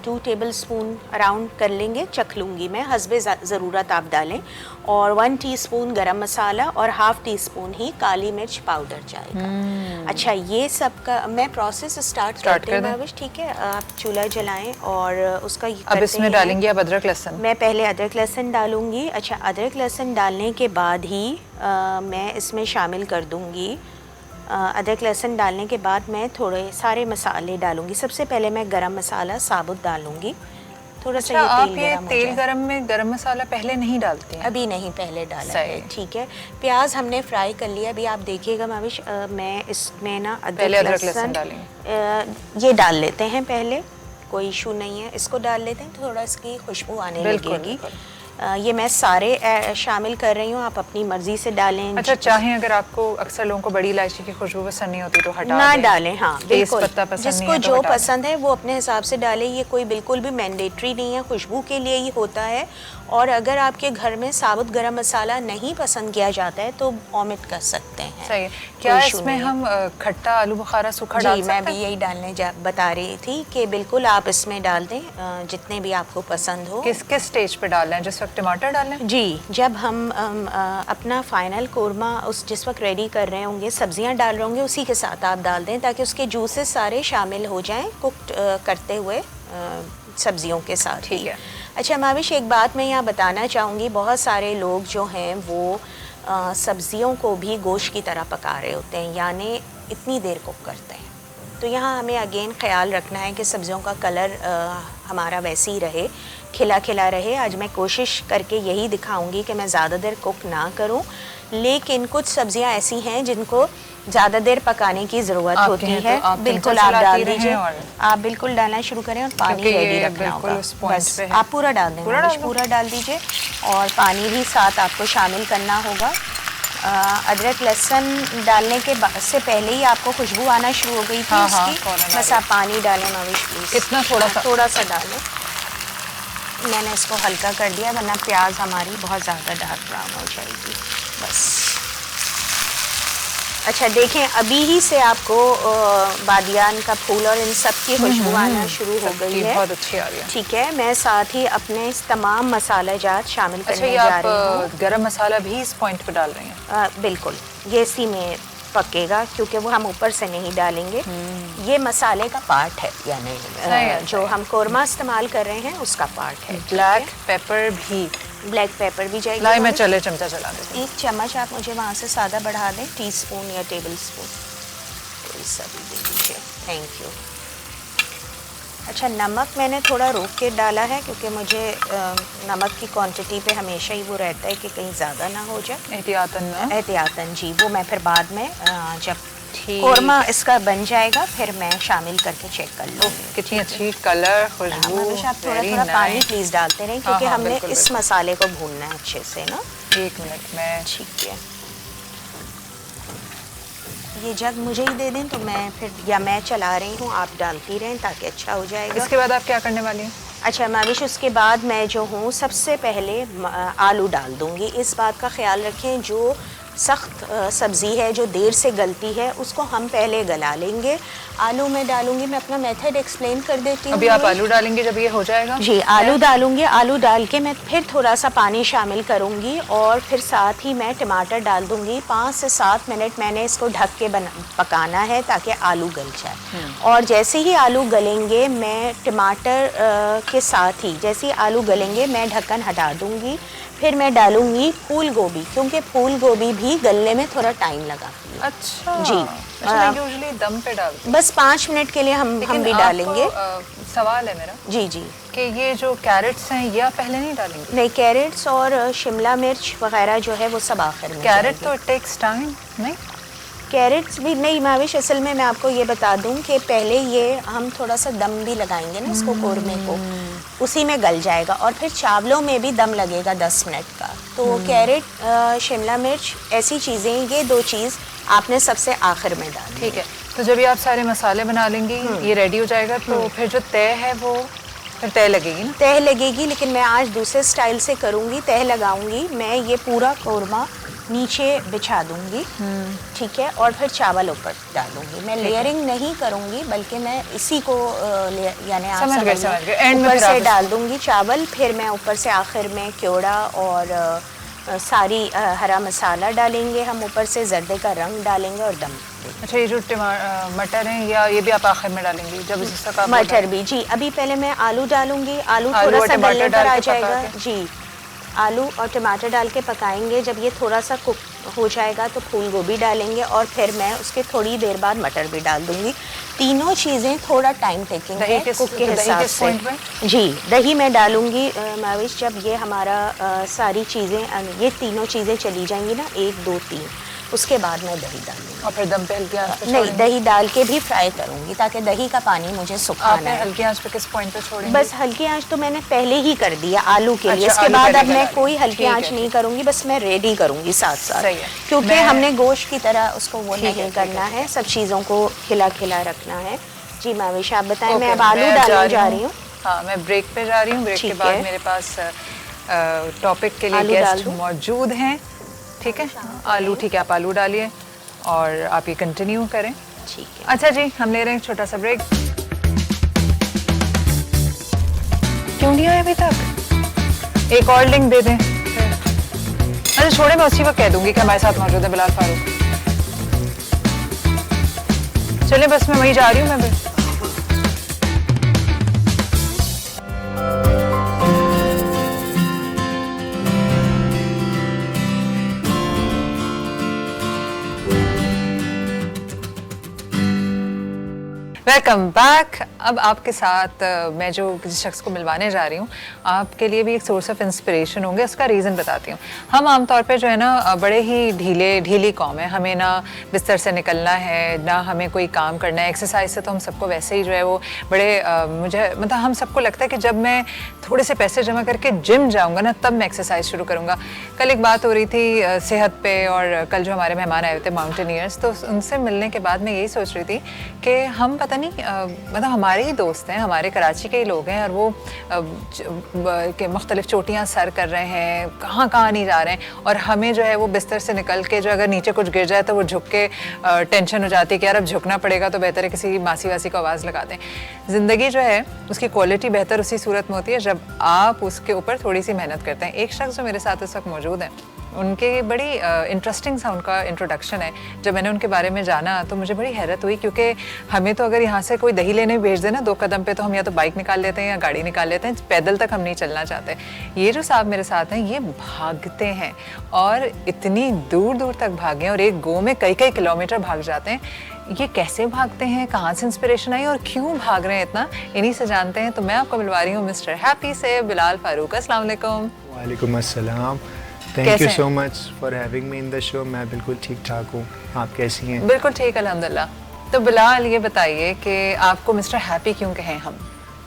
2 टेबलस्पून अराउंड कर लेंगे, चख लूँगी मैं, हस्बे ज़रूरत आप डालें। और 1 टीस्पून गरम मसाला और 1/2 टीस्पून ही काली मिर्च पाउडर जाएगा। अच्छा, ये सब का मैं प्रोसेस स्टार्ट करती हूँ, ठीक है। आप चूल्हा जलाएं और उसका अब इसमें डालेंगे आप अदरक लहसुन? मैं पहले अदरक लहसुन डालूंगी। अच्छा, अदरक लहसुन डालने के बाद ही मैं इसमें शामिल कर दूंगी, अदरक लहसुन डालने के बाद मैं थोड़े सारे मसाले डालूंगी। सबसे पहले मैं गरम मसाला साबुत डालूंगी, थोड़ा सा। आप ये तेल गरम में गरम मसाला पहले नहीं डालते हैं? अभी नहीं, पहले डाला है, ठीक है। प्याज हमने फ्राई कर लिया, अभी आप देखिएगा माविश, मैं इसमें ना अदरक लहसुन डालेंगे, ये डाल लेते हैं पहले, कोई इशू नहीं है, इसको डाल लेते हैं, थोड़ा इसकी खुशबू आने लगेगी। ये मैं सारे शामिल कर रही हूँ, आप अपनी मर्जी से डालें। अच्छा, चाहें अगर आपको, अक्सर लोगों को बड़ी इलायची की खुशबू पसंद नहीं होती तो हटा ना डालें, हाँ बिल्कुल, जिसको जो पसंद है वो अपने हिसाब से डालें। ये कोई बिल्कुल भी मैंडेटरी नहीं है, खुशबू के लिए ही होता है। और अगर आपके घर में साबुत गरम मसाला नहीं पसंद किया जाता है तो ओमिट कर सकते हैं। सही है। क्या इसमें हम खट्टा आलू बुखारा सूखा डाल सकते हैं? मैं भी यही डालने बता रही थी कि बिल्कुल आप इसमें डाल दें जितने भी आपको पसंद हो। किस स्टेज पे डालना है? जिस वक्त टमाटर डालना है? जी, जब हम अपना फाइनल कोरमा जिस वक्त रेडी कर रहे होंगे, सब्जियां डाल रहे होंगे, उसी के साथ आप डाल दें ताकि उसके जूसेस सारे शामिल हो जाएं कुक्ड करते हुए सब्जियों के साथ, ठीक है। अच्छा माविश, एक बात मैं यहाँ बताना चाहूँगी, बहुत सारे लोग जो हैं वो सब्जियों को भी गोश्त की तरह पका रहे होते हैं, यानी इतनी देर कुक करते हैं। तो यहाँ हमें अगेन ख्याल रखना है कि सब्जियों का कलर हमारा वैसे ही रहे, खिला खिला रहे। आज मैं कोशिश करके यही दिखाऊंगी कि मैं ज़्यादा देर कुक ना करूं, लेकिन कुछ सब्जियां ऐसी हैं जिनको ज़्यादा देर पकाने की ज़रूरत होती है। तो बिल्कुल आप डाल दीजिए, आप बिल्कुल डालना शुरू करें और पानी रेडी रखना होगा। बस आप पूरा डाल दें, पूरा डाल दीजिए और पानी भी साथ आपको शामिल करना होगा। अदरक लहसुन डालने के से पहले ही आपको खुशबू आना शुरू हो गई थी हाँ, उसकी। बस आप पानी डालें माविश प्लीज। कितना? थोड़ा सा डालें। मैंने इसको हल्का कर दिया वरना प्याज हमारी बहुत ज़्यादा डार्क ब्राउन हो जाएगी। बस अच्छा देखें, अभी ही से आपको बादियान का फूल और इन सब की खुशबू आना शुरू हो गई है। बहुत अच्छी आ रही है। ठीक है, मैं साथ ही अपने इस तमाम मसाला जात शामिल करने अच्छा, जा रही हूँ। गरम मसाला भी इस पॉइंट पे डाल रही हैं? बिल्कुल, ये इसी में पकेगा क्योंकि वो हम ऊपर से नहीं डालेंगे। ये मसाले का पार्ट है, यानी जो हम कोरमा इस्तेमाल कर रहे हैं उसका पार्ट है। ब्लैक पेपर भी? ब्लैक पेपर भी जाएगी। लाई मैं चले चमचा चला देती हूँ। 1 चम्मच आप मुझे वहाँ से सादा बढ़ा दें, टीस्पून या टेबल स्पून कोई सा भी दे दीजिए। Thank you. अच्छा, नमक मैंने थोड़ा रोक के डाला है क्योंकि मुझे नमक की क्वांटिटी पे हमेशा ही वो रहता है कि कहीं ज़्यादा ना हो जाए। एहतियातन जी, वो मैं फिर बाद में जब कोरमा इसका बन जाएगा फिर मैं शामिल करके चेक कर लूँगी। कितनी अच्छी कलर, खुशबू। आप थोड़ा पानी प्लीज़ डालते रहें क्योंकि हमने इस मसाले को भूनना है अच्छे से ना। 1 मिनट में। ठीक है, ये जग मुझे ही दे दें तो मैं फिर, या मैं चला रही हूँ आप डालती रहें ताकि अच्छा हो जाएगा। इसके बाद आप क्या करने वाली हैं? अच्छा माविश, उसके बाद मैं जो हूँ सबसे पहले आलू डाल दूँगी। इस बात का ख्याल रखें जो सख्त सब्ज़ी है जो देर से गलती है उसको हम पहले गला लेंगे। आलू में डालूंगी, मैं अपना मेथड एक्सप्लेन कर देती हूँ। अभी आप आलू डालेंगे जब ये हो जाएगा? जी, आलू डालूंगी। आलू डाल के मैं फिर थोड़ा सा पानी शामिल करूँगी और फिर साथ ही मैं टमाटर डाल दूँगी। 5 से 7 मिनट मैंने इसको ढक के पकाना है ताकि आलू गल जाए। और जैसे ही आलू गलेंगे मैं टमाटर के साथ ही, जैसे ही आलू गलेंगे मैं ढक्कन हटा दूँगी। फिर मैं डालूंगी फूल गोभी, क्योंकि फूल गोभी भी गलने में थोड़ा टाइम लगाती है। अच्छा जी। अच्छा, मैं यूजुअली दम पे डालती हूँ। बस 5 मिनट के लिए हम भी डालेंगे। सवाल है मेरा जी जी कि ये जो कैरेट्स हैं ये आप पहले नहीं डालेंगे? नहीं, कैरेट्स और शिमला मिर्च वगैरह जो है वो सब आखिर में। कैरेट तो टेक्स टाइम। नहीं, कैरेट्स भी नहीं माविश, असल में मैं आपको ये बता दूं कि पहले ये हम थोड़ा सा दम भी लगाएंगे ना इसको, कोरमे को, उसी में गल जाएगा और फिर चावलों में भी दम लगेगा 10 मिनट का। तो कैरेट, शिमला मिर्च, ऐसी चीज़ें, ये 2 चीज़ आपने सबसे आखिर में डाली। ठीक है, तो जब ये आप सारे मसाले बना लेंगी, ये रेडी हो जाएगा, तो फिर जो तय है वो फिर तय लगेगी ना? तय लगेगी, लेकिन मैं आज दूसरे स्टाइल से करूँगी। तय लगाऊंगी मैं, ये पूरा कोरमा नीचे बिछा दूंगी, ठीक है, और फिर चावल ऊपर डालूंगी। मैं लेयरिंग नहीं करूंगी बल्कि मैं इसी को यानी आप समझ गए, ऊपर से डाल दूंगी चावल, फिर मैं ऊपर से आखिर में क्योड़ा और सारी हरा मसाला डालेंगे हम, ऊपर से जर्दे का रंग डालेंगे और दम। अच्छा, ये जो मटर हैं या ये भी आप आखिर में डालेंगी जब इसका? मटर भी जी, अभी पहले मैं आलू डालूंगी। आलू थोड़ा सा गलने पर आ जाएगा जी। आलू और टमाटर डाल के पकाएंगे। जब ये थोड़ा सा कुक हो जाएगा तो फूल गोभी डालेंगे और फिर मैं उसके थोड़ी देर बाद मटर भी डाल दूंगी। तीनों चीज़ें थोड़ा टाइम टेकिंग है कुक के हिसाब से। जी, दही मैं डालूंगी माविश, जब ये हमारा सारी चीज़ें, ये तीनों चीज़ें चली जाएंगी ना, 1 2 3, उसके बाद मैं दही डालूंगी। और फिर दम पे हल्की आंच पे नहीं, दही डाल के भी फ्राई करूंगी ताकि दही का पानी मुझे सुखाना है। हल्की आंच पे किस पॉइंट पे छोड़ेंगे? बस हल्की आंच तो मैंने पहले ही कर दिया आलू के लिए। इसके बाद अब मैं कोई हल्की आंच नहीं करूंगी, बस मैं रेडी करूंगी साथ साथ, क्योंकि हमने गोश्त की तरह उसको वो नहीं करना है, सब चीज़ों को खिला खिला रखना है। जी माविश, आप बताएं। मैं अब आलू डालने जा रही हूँ। हाँ, मैं ब्रेक पे जा रही हूँ। ब्रेक के बाद मेरे पास टॉपिक के लिए गेस्ट मौजूद हैं। ठीक है, आलू, ठीक है, आप आलू डालिए और आप ये कंटिन्यू करें। ठीक है। अच्छा जी, हम ले रहे हैं छोटा सा ब्रेक। क्यों नहीं आए अभी तक? एक और लिंक दे दें। अच्छा छोड़े, मैं उसी वक्त कह दूंगी कि हमारे साथ मौजूद है बिलाल फारूक। चलिए, बस मैं वहीं जा रही हूँ मैं भी। Welcome back. अब आपके साथ मैं जो किसी शख्स को मिलवाने जा रही हूँ, आपके लिए भी एक सोर्स ऑफ इंस्पिरेशन होंगे। उसका रीज़न बताती हूँ। हम आमतौर पे जो है ना बड़े ही ढीली कौम है, हमें ना बिस्तर से निकलना है, ना हमें कोई काम करना है। एक्सरसाइज से तो हम सबको वैसे ही जो है वो बड़े मुझे मतलब हम सबको लगता है कि जब मैं थोड़े से पैसे जमा करके जिम जाऊँगा ना तब मैं एक्सरसाइज शुरू करूँगा। कल एक बात हो रही थी सेहत पे, और कल जो हमारे मेहमान आए थे माउंटेनियर्स, तो उनसे मिलने के बाद मैं यही सोच रही थी कि हम पता नहीं मतलब हमारे ही दोस्त हैं, हमारे कराची के ही लोग हैं, और वो के मुख्तलिफ चोटियाँ सर कर रहे हैं, कहाँ नहीं जा रहे हैं, और हमें जो है वो बिस्तर से निकल के जो अगर नीचे कुछ गिर जाए तो वो झुक के टेंशन हो जाती है कि यार अब झुकना पड़ेगा, तो बेहतर है किसी मासी वासी को आवाज़ लगाते हैं। ज़िंदगी जो है उसकी क्वालिटी बेहतर उसी सूरत में होती है जब आप उसके ऊपर थोड़ी सी मेहनत करते हैं। एक शख्स जो मेरे साथ इस वक्त मौजूद है, उनके बड़ी इंटरेस्टिंग सा उनका इंट्रोडक्शन है। जब मैंने उनके बारे में जाना तो मुझे बड़ी हैरत हुई, क्योंकि हमें तो अगर यहाँ से कोई दही लेने भेज देना 2 कदम पे तो हम या तो बाइक निकाल लेते हैं या गाड़ी निकाल लेते हैं, पैदल तक हम नहीं चलना चाहते। ये जो साहब मेरे साथ हैं ये भागते हैं, और इतनी दूर तक भागे, और एक गो में कई किलोमीटर भाग जाते हैं। ये कैसे भागते हैं, कहाँ से इंस्पिरेशन आई और क्यों भाग रहे हैं इतना, इन्हीं से जानते हैं। तो मैं आपको मिलवा रही हूँ मिस्टर हैप्पी से बिलाल फारूक। अस्सलाम वालेकुम। वालेकुम अस्सलाम। Thank you so much for having me in the show. मैं बिल्कुल ठीक ठाक हूँ, आप कैसी हैं? बिल्कुल ठीक, अल्हम्दुलिल्लाह। तो बिलाल ये बताइए कि आपको मिस्टर हैप्पी क्यों कहें हम?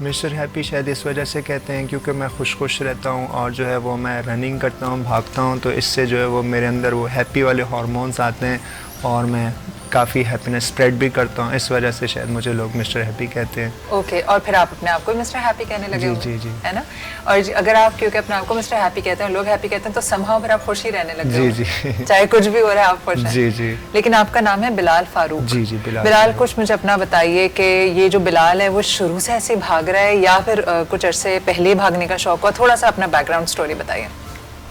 मिस्टर हैप्पी शायद इस वजह से कहते हैं क्योंकि मैं खुश रहता हूँ, और जो है वो मैं रनिंग करता हूँ, भागता हूँ, तो इससे जो है वो मेरे अंदर वो हैप्पी वाले हार्मोन्स आते हैं, और मैं काफ़ी हैप्पीनेस स्प्रेड भी करता हूँ। इस वजह से शायद मुझे लोग मिस्टर हैप्पी कहते हैं। ओके, और फिर आप अपने आप को मिस्टर हैप्पी कहने लगे? जी, है ना। और अगर आप क्योंकि अपने आप को मिस्टर हैप्पी कहते हैं, लोग हैप्पी कहते हैं, तो समहाउ फिर आप खुश ही रहने लगे? जी चाहे कुछ भी हो रहा है आप खुश हैं? जी। लेकिन आपका नाम है बिलाल फारूक। जी बिलाल, कुछ मुझे अपना बताइए कि ये जो बिलाल है वो शुरू से ऐसे भाग रहा है या फिर कुछ अरसे पहले भागने का शौक हुआ? थोड़ा सा अपना बैकग्राउंड स्टोरी बताइए।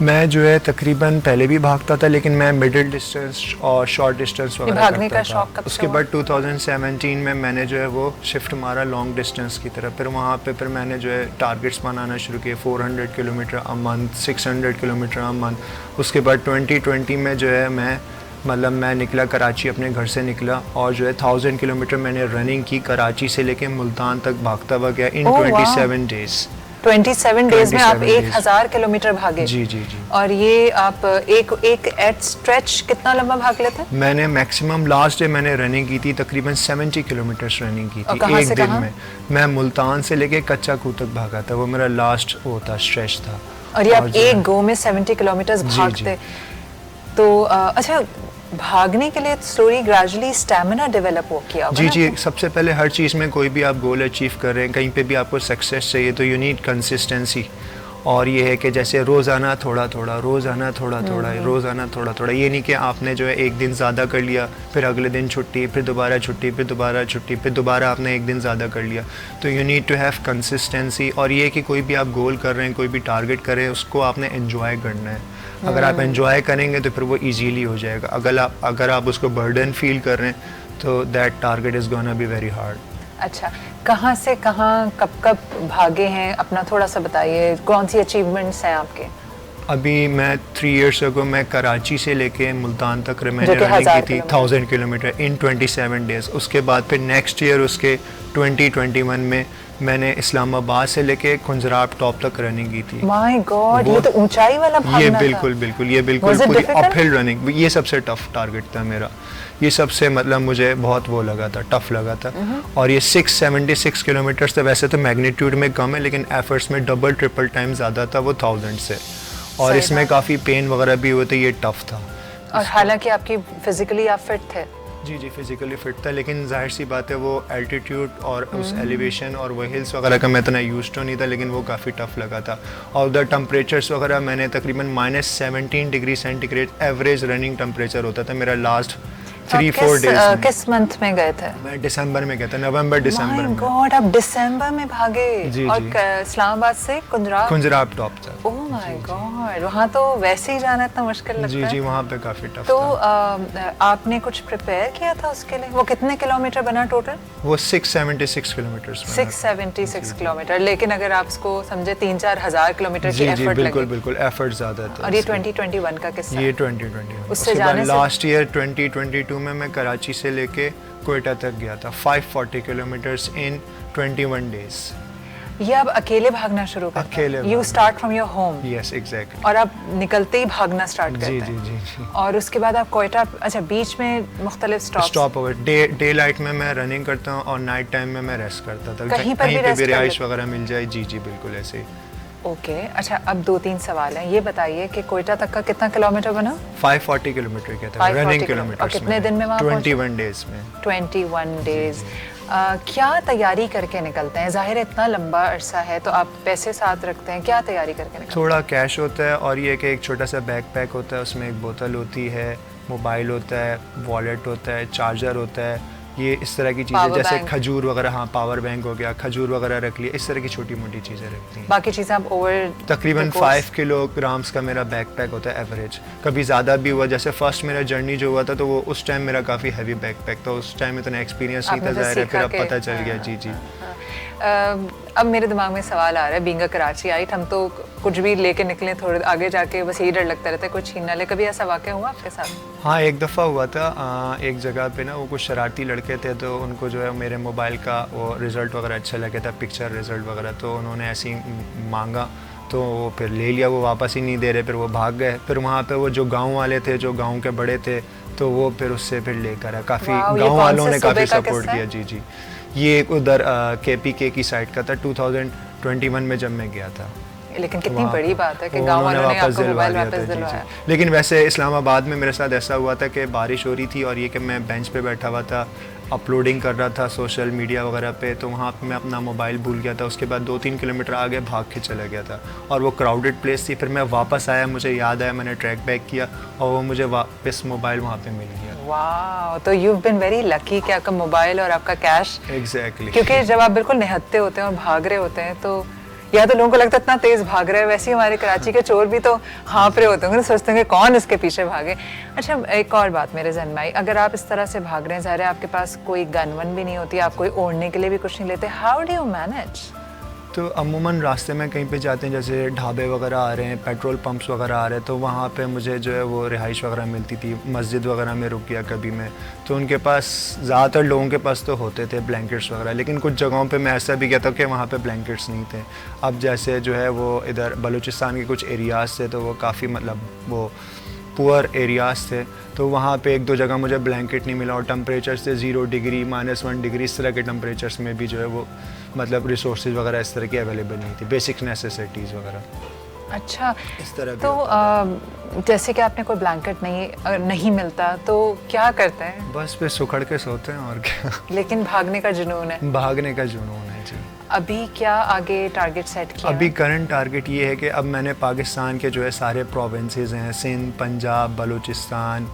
मैं जो है तकरीबन पहले भी भागता था, लेकिन मैं मिडिल डिस्टेंस और शॉर्ट डिस्टेंस वगैरह भागने का शौक कब से उसके बाद 2017 में मैंने जो है वो शिफ्ट मारा लॉन्ग डिस्टेंस की तरफ। फिर वहाँ पे फिर मैंने जो है टारगेट्स बनाना शुरू किए, 400 kilometre a month, 600 kilometre a month. उसके बाद 2020 में जो है मैं निकला कराची, अपने घर से निकला, और जो है 1000 किलोमीटर मैंने रनिंग की, कराची से लेके मुल्तान तक भागता हुआ गया इन 27 डेज़। 27 डेज में आप 1000 किलोमीटर भागे? जी। और ये आप एक एट स्ट्रेच कितना लंबा भाग लेते हैं? मैंने मैक्सिमम लास्ट डे मैंने रनिंग की थी, तकरीबन 70 किलोमीटर रनिंग की थी एक दिन में। मैं मुल्तान से लेके कच्चा कू तक भागा था, वो मेरा लास्ट वो था, स्ट्रेच था। और ये आप एक गो में 70 किलोमीटर भागते? तो अच्छा, भागने के लिए स्लोली ग्रेजुअली स्टैमिना डेवलप हो किया? जी। सबसे पहले हर चीज़ में कोई भी आप गोल अचीव कर रहे हैं, कहीं पे भी आपको सक्सेस चाहिए, तो यू नीड कंसिस्टेंसी। और ये है कि जैसे रोज़ाना थोड़ा थोड़ा, रोज़ाना थोड़ा थोड़ा। ये नहीं कि आपने जो है एक दिन ज़्यादा कर लिया, फिर अगले दिन छुट्टी, फिर दोबारा छुट्टी, फिर दोबारा छुट्टी, फिर दोबारा आपने एक दिन ज़्यादा कर लिया। तो you need to have consistency. और ये कि कोई भी आप गोल कर रहे हैं, कोई भी टारगेट कर रहे हैं, उसको आपने एंजॉय करना है। अगर आप एंजॉय करेंगे तो फिर वो इजीली हो जाएगा। अगर आप उसको बर्डन फील कर रहे हैं तो that target is gonna be very hard. अच्छा, कहाँ से कहाँ कब भागे हैं, अपना थोड़ा सा बताइए, कौन सी अचीवमेंट्स हैं आपके? अभी मैं 3 years ago मैं कराची से लेके मुल्तान तक मैंने रनिंग की थी 1000 किलोमीटर इन 27 डेज़। उसके बाद फिर नेक्स्ट ईयर उसके 2021 में मैंने इस्लामाबाद से लेके खुंजराब टॉप तक रनिंग की थी। माय गॉड, ये तो ऊंचाई वाला भागना ये था। बिल्कुल पूरी अपहिल रनिंग, ये सबसे टफ टारगेट था मेरा। ये सबसे मतलब मुझे बहुत वो लगा था, टफ लगा था। और ये 676 किलोमीटर से वैसे तो मैग्नीट्यूड में कम है, लेकिन एफर्ट्स में डबल ट्रिपल टाइम ज़्यादा था वो 1000 से। और इसमें काफ़ी पेन वगैरह भी हुए थे, ये टफ था। और हालांकि आपकी फिजिकली आप फिट थे? जी फिजिकली फिट था, लेकिन जाहिर सी बात है वो एल्टीट्यूड और उस एलिवेशन और वो हिल्स वगैरह का मैं इतना यूज तो नहीं था, लेकिन वो काफ़ी टफ लगा था। और उधर टेम्परेचर्स वगैरह मैंने तकरीबन -17 degree centigrade average running temperature होता था मेरा लास्ट 3-4 डेज। किस मंथ में गए थे? मैं दिसंबर में गया था, नवंबर दिसंबर में। गॉड, आप दिसंबर में भागे? और इस्लामाबाद से खुंजराब टॉप तक। ओह माय गॉड, वहाँ तो वैसे ही जाना इतना मुश्किल लगता है। जी वहाँ पे काफ़ी टफ तो था। आपने कुछ प्रिपेयर किया था उसके लिए? वो कितने किलोमीटर बना टोटल? वो 676 किलोमीटर। 676 किलोमीटर, लेकिन अगर आप उसको समझे 3-4 हज़ार किलोमीटर की एफर्ट लगी। बिल्कुल एफर्ट ज़्यादा था। और ये 2021 का किस्सा? ये 2021 उससे जाने से लास्ट ईयर 2022 शुरू में मैं कराची से लेके कोयटा तक गया था, 540 किलोमीटर्स इन 21 डेज। ये आप अकेले भागना शुरू करते अकेले हैं? यू भागना। Start from your home? Yes exactly. और आप निकलते ही भागना स्टार्ट करते जी हैं? जी जी जी। और उसके बाद आप कोयटा, अच्छा बीच में मुख्तलिफ स्टॉप ओवर, डे लाइट में मैं रनिंग करता हूँ और नाइट टाइम में मैं रेस्ट करता था, कहीं पर भी पे रेस्ट भी कर रिहाइश लेते? वगैरह मिल जाए। जी जी बिल्कुल ऐसे ही। ओके अच्छा, अब 2-3 सवाल हैं। ये बताइए कि कोयटा तक का कितना किलोमीटर बना? 540 किलोमीटर क्या था 540 रनिंग किलोमीटर। किलोमीटर। और कितने दिन में वहाँ पहुंचे? 21 डेज में। 21 डेज। क्या तैयारी करके निकलते हैं? जाहिर है इतना लंबा अरसा है तो आप पैसे साथ रखते हैं, क्या तैयारी करके निकलते थोड़ा कैश होता है और ये कि एक छोटा सा बैग पैक होता है, उसमें एक बोतल होती है, मोबाइल होता है, वॉलेट होता है, चार्जर होता है, ये इस तरह की चीज़ें, Power जैसे bank। खजूर वगैरह, हाँ पावर बैंक हो गया, खजूर वगैरह रख लिया, इस तरह की छोटी मोटी चीज़ें रखती हैं। बाकी चीज़ें आप ओवर तकरीबन 5 किलोग्राम्स का मेरा बैग पैक होता है एवरेज। कभी ज़्यादा भी हुआ, जैसे फर्स्ट मेरा जर्नी जो हुआ था तो वो उस टाइम मेरा काफ़ी हैवी बैग पैक था, उस टाइम इतना एक्सपीरियंस नहीं था, आपने तो ज़ाहिर है फिर सीखा अब कि- पता चल गया। जी जी। अब मेरे दिमाग में सवाल आ रहा है, बीइंग अ कराची आइट, हम तो कुछ भी लेके निकले, थोड़े आगे जाके बस यही डर लगता रहता है कुछ छीन ना ले। कभी ऐसा वाक़या हुआ आपके साथ? हाँ एक दफ़ा हुआ था, एक जगह पे ना वो कुछ शरारती लड़के थे, तो उनको जो है मेरे मोबाइल का वो रिज़ल्ट वगैरह अच्छा लगा था, पिक्चर रिज़ल्ट वगैरह, तो उन्होंने ऐसे ही मांगा तो फिर ले लिया, वो वापस ही नहीं दे रहे, फिर वो भाग गए। फिर वहाँ पे वो जो गांव वाले थे, जो गांव के बड़े थे, तो वो फिर उससे फिर लेकर आए, काफ़ी वाह, ये गांव कौन वालों से ने काफ़ी सूबे का सपोर्ट किस्सा किया। है? जी जी, ये उधर KPK की साइड का था, 2021 में जब मैं गया था। लेकिन कितनी वहाँ बड़ी पर बात है कि वो गांव उन्होंने वालों ने वापस आपको दिलवा मोबाइल दिया वापस था। जी, दिलवाया। जी। लेकिन वैसे इस्लामाबाद में मेरे साथ ऐसा हुआ था कि बारिश हो रही थी और ये कि मैं बेंच पे बैठा हुआ था, अपलोडिंग कर रहा था सोशल मीडिया वगैरह पे, तो वहाँ पे मैं अपना मोबाइल भूल गया था। उसके बाद 2-3 किलोमीटर आगे भाग के चला गया था और वो क्राउडेड प्लेस थी। फिर मैं वापस आया, मुझे याद आया, मैंने ट्रैक बैक किया और वो मुझे वापस मोबाइल वहाँ पे मिल गया। वाह, तो यू बीन वेरी लकी कि आपका मोबाइल और आपका कैश। एग्जैक्टली। क्योंकि जब आप बिल्कुल निहत्ते होते हैं और भाग रहे होते हैं तो या तो लोगों को लगता है इतना तेज भाग रहा है, वैसे ही हमारे कराची के चोर भी तो हाँप रहे होते होंगे, सोचते होंगे कौन इसके पीछे भागे। अच्छा एक और बात मेरे जहन में आई, अगर आप इस तरह से भाग रहे हैं, ज़ाहिर है आपके पास कोई गन वन भी नहीं होती, आप कोई ओढ़ने के लिए भी कुछ नहीं लेते, हाउ डू यू मैनेज? तो अमूमन रास्ते में कहीं पे जाते हैं, जैसे ढाबे वगैरह आ रहे हैं, पेट्रोल पंप्स वगैरह आ रहे हैं, तो वहाँ पे मुझे जो है वो रिहाइश वगैरह मिलती थी, मस्जिद वगैरह में रुक गया कभी मैं, तो उनके पास ज़्यादातर लोगों के पास तो होते थे ब्लैंकेट्स वगैरह, लेकिन कुछ जगहों पे मैं ऐसा भी गया था कि वहाँ पे ब्लैंकेट्स नहीं थे। अब जैसे जो है वो इधर बलूचिस्तान के कुछ एरियाज़ थे, तो वो काफ़ी मतलब वो पुअर एरियाज़ थे, तो वहाँ पे 1-2 जगह मुझे ब्लैंकेट नहीं मिला और टेम्परेचर से 0 डिग्री, -1 डिग्री, इस तरह के टेम्परेचर्स में भी जो है वो मतलब रिसोर्सेज वगैरह इस तरह की अवेलेबल नहीं थी, बेसिक नेसेसिटीज़ वगैरह। अच्छा, इस तरह भी तो जैसे कि आपने कोई ब्लैंकेट नहीं मिलता तो क्या करते हैं? बस पे सुखड़ के सोते हैं और क्या। लेकिन भागने का जुनून है। भागने का जुनून है जी। अभी क्या आगे टारगेट सेट किया? अभी करंट टारगेट ये है कि अब मैंने पाकिस्तान के जो है सारे प्रोविंसेस हैं, सिंध, पंजाब, बलूचिस्तान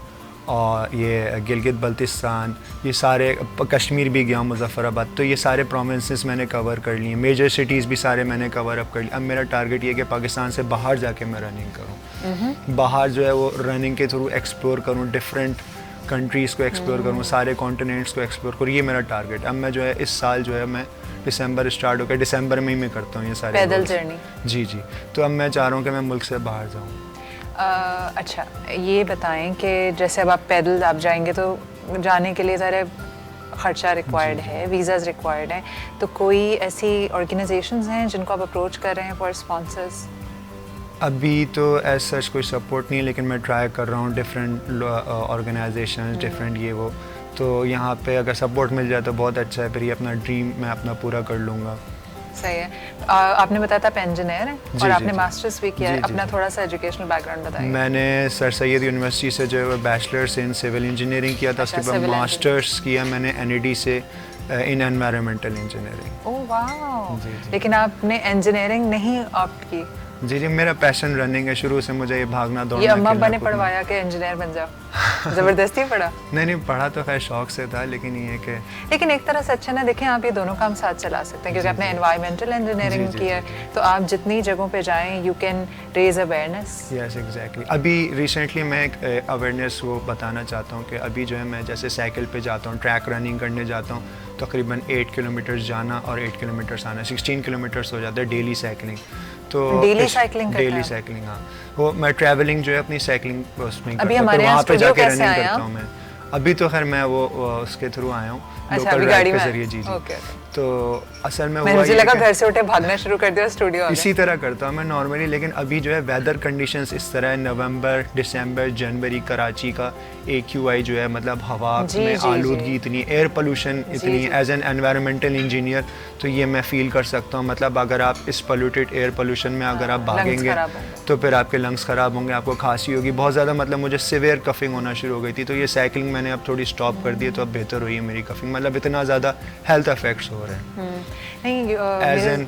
और ये गिलगित बल्तिस्तान, ये सारे, कश्मीर भी गया हूँ, मुजफ्फराबाद, तो ये सारे प्रोविंसेस मैंने कवर कर लिए, मेजर सिटीज़ भी सारे मैंने कवर अप कर लिए। अब मेरा टारगेट ये है कि पाकिस्तान से बाहर जाके मैं रनिंग करूँ, बाहर जो है वो रनिंग के थ्रू एक्सप्लोर करूँ, डिफरेंट कंट्रीज़ को एक्सप्लोर करूँ, सारे कॉन्टिनेंट्स को एक्सप्लोर करूँ, ये मेरा टारगेट। अब मैं जो है इस साल जो है मैं दिसंबर स्टार्ट होकर दिसंबर में ही मैं करता हूँ ये सारे पैदल goals। जर्नी? जी जी, तो अब मैं चाह रहा हूँ कि मैं मुल्क से बाहर जाऊँ। अच्छा ये बताएं कि जैसे अब आप पैदल आप जाएंगे तो जाने के लिए ज़रा ख़र्चा रिक्वायर्ड है, वीज़ाज़ रिक्वायर्ड हैं, तो कोई ऐसी ऑर्गेनाइजेशंस हैं जिनको आप अप्रोच कर रहे हैं फॉर स्पॉन्सर्स? अभी तो एज सच कोई सपोर्ट नहीं है, लेकिन मैं ट्राई कर रहा हूँ डिफरेंट ऑर्गेनाइजेशंस, डिफरेंट ये वो, तो यहाँ पे अगर सपोर्ट मिल जाए तो बहुत अच्छा है, फिर ये अपना ड्रीम मैं अपना पूरा कर लूँगा। सही है। आपने बताया था आप इंजीनियर हैं और आपने जी। मास्टर्स भी किया है, जी, जी, अपना जी। थोड़ा सा एजुकेशनल बैकग्राउंड बताइए। मैंने सर सैयद यूनिवर्सिटी से जो है बैचलर्स इन सिविल इंजीनियरिंग किया था, अच्छा, उसके बाद civil मास्टर्स किया मैंने NED से इन एनवायरमेंटल इंजीनियरिंग। ओह वाह, जी, जी। लेकिन आपने इंजीनियरिंग नहीं ऑप्ट की? जी जी, मेरा पैशन रनिंग है, शुरू से मुझे ये भागना दौड़ना ये अम्मा खेलना अब्बा ने कूदना। पढ़वाया कि इंजीनियर बन जाओ? ज़बरदस्ती पढ़ा? नहीं पढ़ा तो खैर शौक से था, लेकिन ये कि लेकिन एक तरह से अच्छा ना, देखें आप ये दोनों काम साथ चला सकते हैं क्योंकि आपने एनवायरमेंटल इंजीनियरिंग जी, की है, तो आप जितनी जगहों पे जाएं you can raise awareness. Yes exactly. अभी रिसेंटली मैं एक अवेयरनेस वो बताना चाहता हूँ कि अभी जो है मैं जैसे साइकिल पे जाता हूँ, ट्रैक रनिंग करने जाता हूँ, तकरीबन 8 किलोमीटर्स जाना और 8 किलोमीटर्स आना, 16 किलोमीटर्स हो जाता है डेली साइकिलिंग। तो डेली साइकिलिंग करते डेली हैं? साइकिलिंग, हाँ, वो मैं ट्रैवलिंग जो है अपनी साइकिलिंग उसमें अभी करता हूँ, हमारे तो यहाँ वहाँ पे स्टूडियो जाके कैसे रनिंग आए करता आप? हूँ मैं। अभी तो खैर मैं वो उसके थ्रू आया हूँ, अच्छा, लोकल अभी राइड गाड़ी के में जरिए। जी जी। Okay, okay. तो असल में मुझे ये लगा कि घर से उठे भागना शुरू कर दिया स्टूडियो आ गए। इसी तरह करता हूँ मैं नॉर्मली, लेकिन अभी जो है वेदर कंडीशंस इस तरह है, नवंबर, दिसंबर, जनवरी कराची का AQI जो है, मतलब हवा जी, में जी, आलूदगी जी। इतनी, एयर पोल्यूशन इतनी, जी। एज एन एनवायरमेंटल इंजीनियर तो ये मैं फील कर सकता हूँ। मतलब अगर आप इस पोल्यूटेड एयर पोल्यूशन में अगर आप लंग्स भागेंगे खराब होंगे। तो फिर आपके लंग्स ख़राब होंगे, आपको खांसी होगी बहुत ज़्यादा, मतलब मुझे सिवियर कफिंग होना शुरू हो गई थी। तो ये साइकिलिंग मैंने अब थोड़ी स्टॉप कर दी है, तो अब बेहतर हुई है मेरी कफिंग, मतलब इतना ज़्यादा हेल्थ इफेक्ट्स हो रहे हैं। नहीं एज एन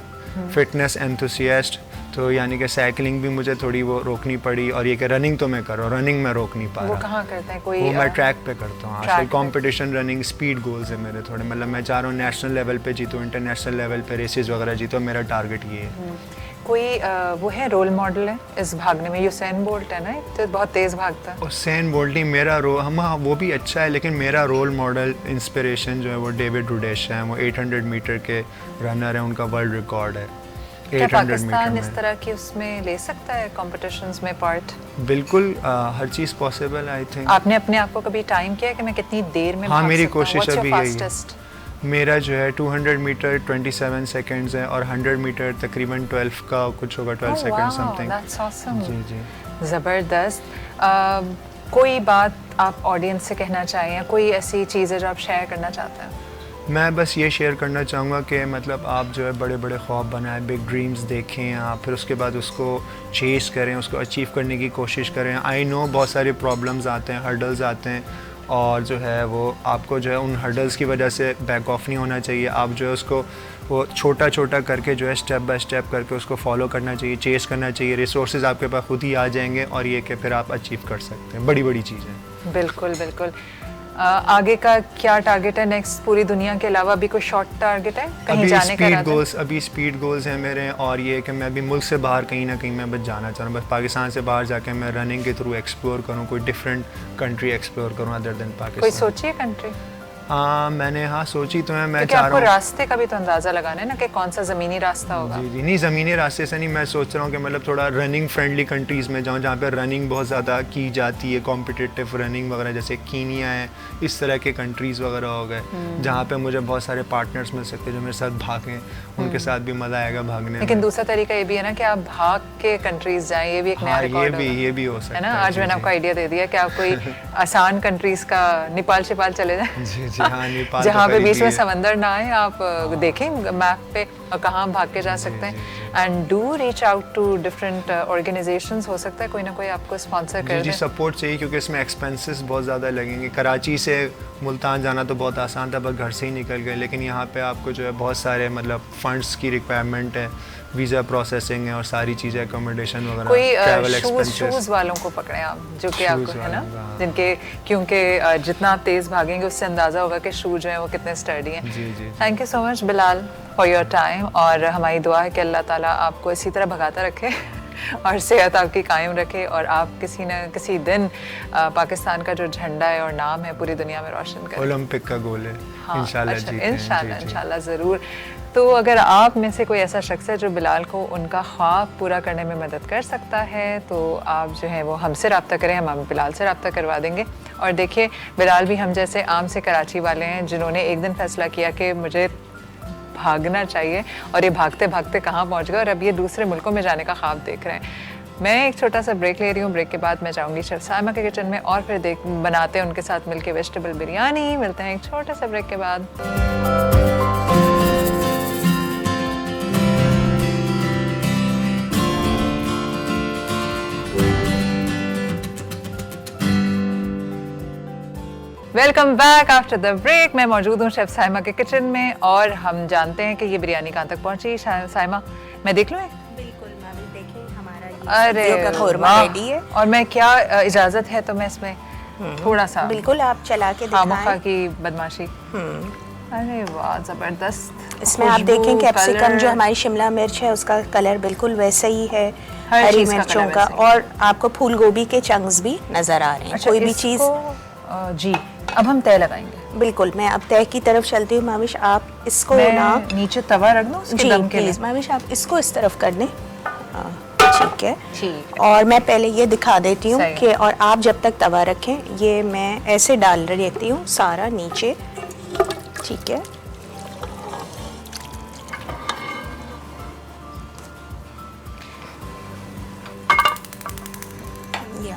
फिटनेस एंथुसियास्ट तो यानी कि साइकिलिंग भी मुझे थोड़ी वो रोकनी पड़ी, और ये कि रनिंग तो मैं कर रहा हूँ, रनिंग मैं रोक नहीं पा वो रहा। कहाँ करते हैं कोई? वो मैं ट्रैक पे करता हूँ ट्रैक आजकल, पे। कंपटीशन रनिंग स्पीड गोल्स है मेरे थोड़े, मतलब मैं चाह रहा हूँ नेशनल लेवल पे जीतूँ, इंटरनेशनल लेवल पे रेसेस वगैरह जीतूँ, मेरा टारगेट ये है। कोई वो है रोल मॉडल है इस भागने में? यूसेन बोल्ट है ना, तो बहुत तेज़ भागता है। हुसैन बोल्ट मेरा रोल, हम वो भी अच्छा है, लेकिन मेरा रोल मॉडल इंस्पिरेशन जो है वो डेविड रुडेश है। वो 800 मीटर के रनर है, उनका वर्ल्ड रिकॉर्ड है क्या 800 पाकिस्तान मीटर इस में। तरह की उसमें ले सकता है कॉम्पिटिशन्स में पार्ट? बिल्कुल हर चीज़ पॉसिबल आई थिंक। आपने अपने आप को कभी टाइम किया है कि मैं कितनी देर में हाँ, भाग मेरी सकता हूँ? कोशिश What's your अभी यही है। fastest? मेरा जो है 200 मीटर 27 सेकंड्स है, और 100 मीटर तकरीबन 12 का कुछ होगा, 12 Oh, second wow, something. that's awesome. जी जी। ज़बरदस्त। कोई बात आप ऑडियंस से कहना चाहें, या कोई ऐसी चीज़ है जो आप शेयर करना चाहते हैं? मैं बस ये शेयर करना चाहूँगा कि मतलब आप जो है बड़े बड़े ख्वाब बनाएं, बिग ड्रीम्स देखें आप, फिर उसके बाद उसको चेस करें, उसको अचीव करने की कोशिश करें। आई नो बहुत सारे प्रॉब्लम्स आते हैं, हर्डल्स आते हैं, और जो है वो आपको जो है उन हर्डल्स की वजह से बैक ऑफ नहीं होना चाहिए। आप जो है उसको वो छोटा छोटा करके जो है स्टेप बाय स्टेप करके उसको फॉलो करना चाहिए, चेस करना चाहिए। रिसोर्सेज आपके पास खुद ही आ जाएंगे, और ये कि फिर आप अचीव कर सकते हैं बड़ी बड़ी चीज़ें। बिल्कुल बिल्कुल। आगे का क्या टारगेट है नेक्स्ट? पूरी दुनिया के अलावा अभी कोई शॉर्ट टारगेट है कहीं अभी जाने का? अभी स्पीड गोल्स हैं मेरे, और ये कि मैं अभी मुल्क से बाहर कहीं ना कहीं मैं बस जाना चाह रहा हूँ। बस पाकिस्तान से बाहर जाके मैं रनिंग के थ्रू एक्सप्लोर करूँ, कोई डिफरेंट कंट्री एक्सप्लोर करूँ अदर देन कोई पाकिस्तान। सोची है कंट्री? मैंने हाँ सोची तो है, मैं क्योंकि चाह आपको रहा हूँ। रास्ते का भी तो अंदाजा लगाना है ना कि कौन सा ज़मीनी रास्ता होगा। जी जी, नहीं ज़मीनी रास्ते से नहीं, मैं सोच रहा हूँ कि मतलब थोड़ा रनिंग फ्रेंडली कंट्रीज़ में जाऊँ, जहाँ पे रनिंग बहुत ज़्यादा की जाती है, कॉम्पिटिटिव रनिंग वगैरह, जैसे कीनिया है, इस तरह के कंट्रीज़ वगैरह हो गए, जहाँ पे मुझे बहुत सारे पार्टनर्स मिल सकते हैं जो मेरे साथ भागें, उनके साथ भी मज़ा आएगा भागने लेकिन में। दूसरा तरीका ये भी है ना कि आप भाग के कंट्रीज जाएं, ये भी एक नया हाँ, रिकॉर्ड ये भी हो सकता है ना। है। आज जी, मैंने जी। आपको आइडिया दे दिया कि आप कोई आसान कंट्रीज का नेपाल शिपाल चले जाएं, जी जी, हाँ नेपाल जहाँ तो पे बीच करीबी में है। समंदर ना आए, आप देखें मैप पे और कहाँ आप भाग के जा सकते हैं। And do reach out to different organisations. हो सकता है कोई ना कोई आपको स्पॉन्सर कर जी दे। सपोर्ट चाहिए, क्योंकि इसमें एक्सपेंसेस बहुत ज़्यादा लगेंगे। कराची से मुल्तान जाना तो बहुत आसान था, बस घर से ही निकल गए, लेकिन यहाँ पे आपको जो है बहुत सारे मतलब फंड्स की रिक्वायरमेंट है, वीज़ा प्रोसेसिंग है, और सारी चीज़ें अकोमोडेशन वगैरह, कोई ट्रैवल शूज एक्सपेंसेस। वालों को पकड़े आप, जो कि Shoes आपको है ना, वालों का, हाँ। जिनके क्योंकि जितना आप तेज भागेंगे उससे अंदाजा होगा कि शूज जो है वो कितने स्टर्डी हैं। जी जी। Thank you so much Bilal for your time, और हमारी दुआ है कि अल्लाह ताला आपको इसी तरह भगाता रखे और सेहत आपकी कायम रखे, और आप किसी न किसी दिन पाकिस्तान का जो झंडा है और नाम है पूरी दुनिया में रोशन करें। ओलंपिक का गोल है, इंशाल्लाह अच्छा, जीतें। इंशाल्लाह जी, जी। इंशाल्लाह ज़रूर। तो अगर आप में से कोई ऐसा शख्स है जो बिलाल को उनका ख्वाब पूरा करने में मदद कर सकता है, तो आप जो है वो हमसे रब्ता करें, हम बिलाल से रब्ता करवा देंगे। और देखिए, बिलाल भी हम जैसे आम से कराची वाले हैं, जिन्होंने एक दिन फैसला किया कि मुझे भागना चाहिए, और ये भागते भागते कहाँ पहुँच गए, और अब ये दूसरे मुल्कों में जाने का ख्वाब देख रहे हैं। मैं एक छोटा सा ब्रेक ले रही हूँ, ब्रेक के बाद मैं जाऊँगी शेफ साइमा के किचन में, और फिर बनाते हैं उनके साथ मिलके वेजिटेबल बिरयानी। मिलते हैं एक छोटे से ब्रेक के बाद। Welcome back after the break. मैं मौजूद हूँ शेफ साइमा के किचन में, और हम जानते हैं कि ये बिरयानी कहाँ तक पहुँची। साइमा, मैं देख लूँ? बिल्कुल मैम, देखें हमारा ये अरे सब्जियों का कौरमा वाह। रेडी है। और मैं क्या इजाज़त है तो मैं इसमें थोड़ा सा बिल्कुल आप चला के खामोखा दिखाएं। की बदमाशी। अरे वाह, ज़बरदस्त। इसमें आप खुशबू, देखें कैप्सिकम कलर। जो हमारी शिमला मिर्च है उसका कलर बिल्कुल वैसा ही है, हर हरी चीज़ का मिर्चों कलर का, वैसा ही। और आपको फूल गोभी के चंक्स भी नजर आ रहे हैं। अच्छा, कोई भी चीज़ जी, अब हम तय लगाएंगे। बिल्कुल। मैं अब तय की तरफ चलती हूँ। माविश आप इसको ना मैं नीचे तवा रख दूँ उसके जी दम के लिए? प्लीज माविश आप इसको इस तरफ कर दें। हाँ, ठीक है। ठीक और मैं पहले ये दिखा देती हूँ सही। कि और आप जब तक तवा रखें, ये मैं ऐसे डाल देती हूँ सारा नीचे, ठीक है।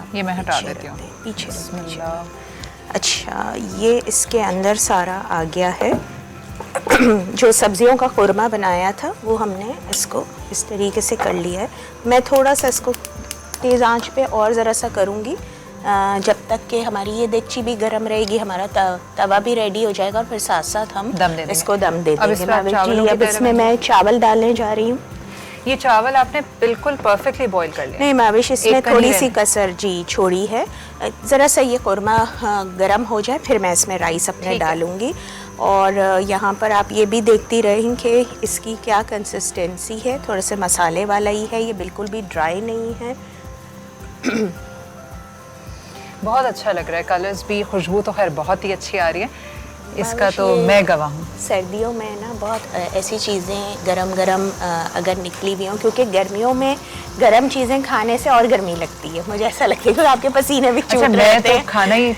ये मैं हटा देती हूँ। पीछे बिस्मिल्लाह। अच्छा, ये इसके अंदर सारा आ गया है। जो सब्जियों का खुरमा बनाया था वो हमने इसको इस तरीके से कर लिया है। मैं थोड़ा सा इसको तेज़ आंच पे और ज़रा सा करूँगी जब तक कि हमारी ये देगची भी गर्म रहेगी, हमारा तवा भी रेडी हो जाएगा और फिर साथ साथ हम इसको दम दे देंगे। अब इसमें मैं चावल डालने जा रही हूँ। ये चावल आपने बिल्कुल परफेक्टली बॉईल कर लिया? नहीं माविश, इसमें थोड़ी सी कसर जी छोड़ी है। ज़रा सा ये खुरमा गरम हो जाए फिर मैं इसमें राइस अपने डालूंगी। और यहाँ पर आप ये भी देखती रहें कि इसकी क्या कंसिस्टेंसी है। थोड़े से मसाले वाला ही है, ये बिल्कुल भी ड्राई नहीं है। बहुत अच्छा लग रहा है, कलर्स भी, खुशबू तो खैर बहुत ही अच्छी आ रही है। इसका तो मैं गवाह हूँ। सर्दियों में ना बहुत ऐसी चीज़ें गरम गरम अगर निकली हुई हों, क्योंकि गर्मियों में गरम चीज़ें खाने से और गर्मी लगती है, मुझे ऐसा लगता है, क्योंकि आपके पसीने भी छूट रहे मैं तो खाना ही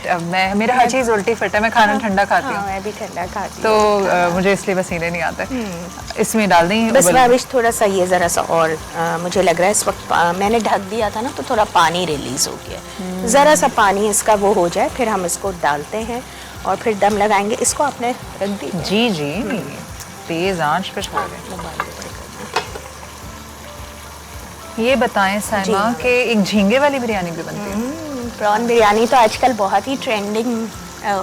मेरा हर चीज़ उल्टी फटा है, मैं खाना ठंडा खाती हूँ। मैं भी ठंडा खाती हूँ तो मुझे इसलिए पसीने नहीं आते। इसमें डाल दें बस माविश थोड़ा सा, ये ज़रा सा और मुझे लग रहा है इस वक्त मैंने ढक दिया था ना तो थोड़ा पानी रिलीज़ हो गया। ज़रा सा पानी इसका वो हो जाए फिर हम इसको डालते हैं और फिर दम लगाएंगे। इसको आपने रख दी? जी जी, तेज आंच पे छोड़ दें। ये बताएं साइमा कि एक झींगे वाली बिरयानी भी बनती है? प्रॉन बिरयानी तो आजकल बहुत ही ट्रेंडिंग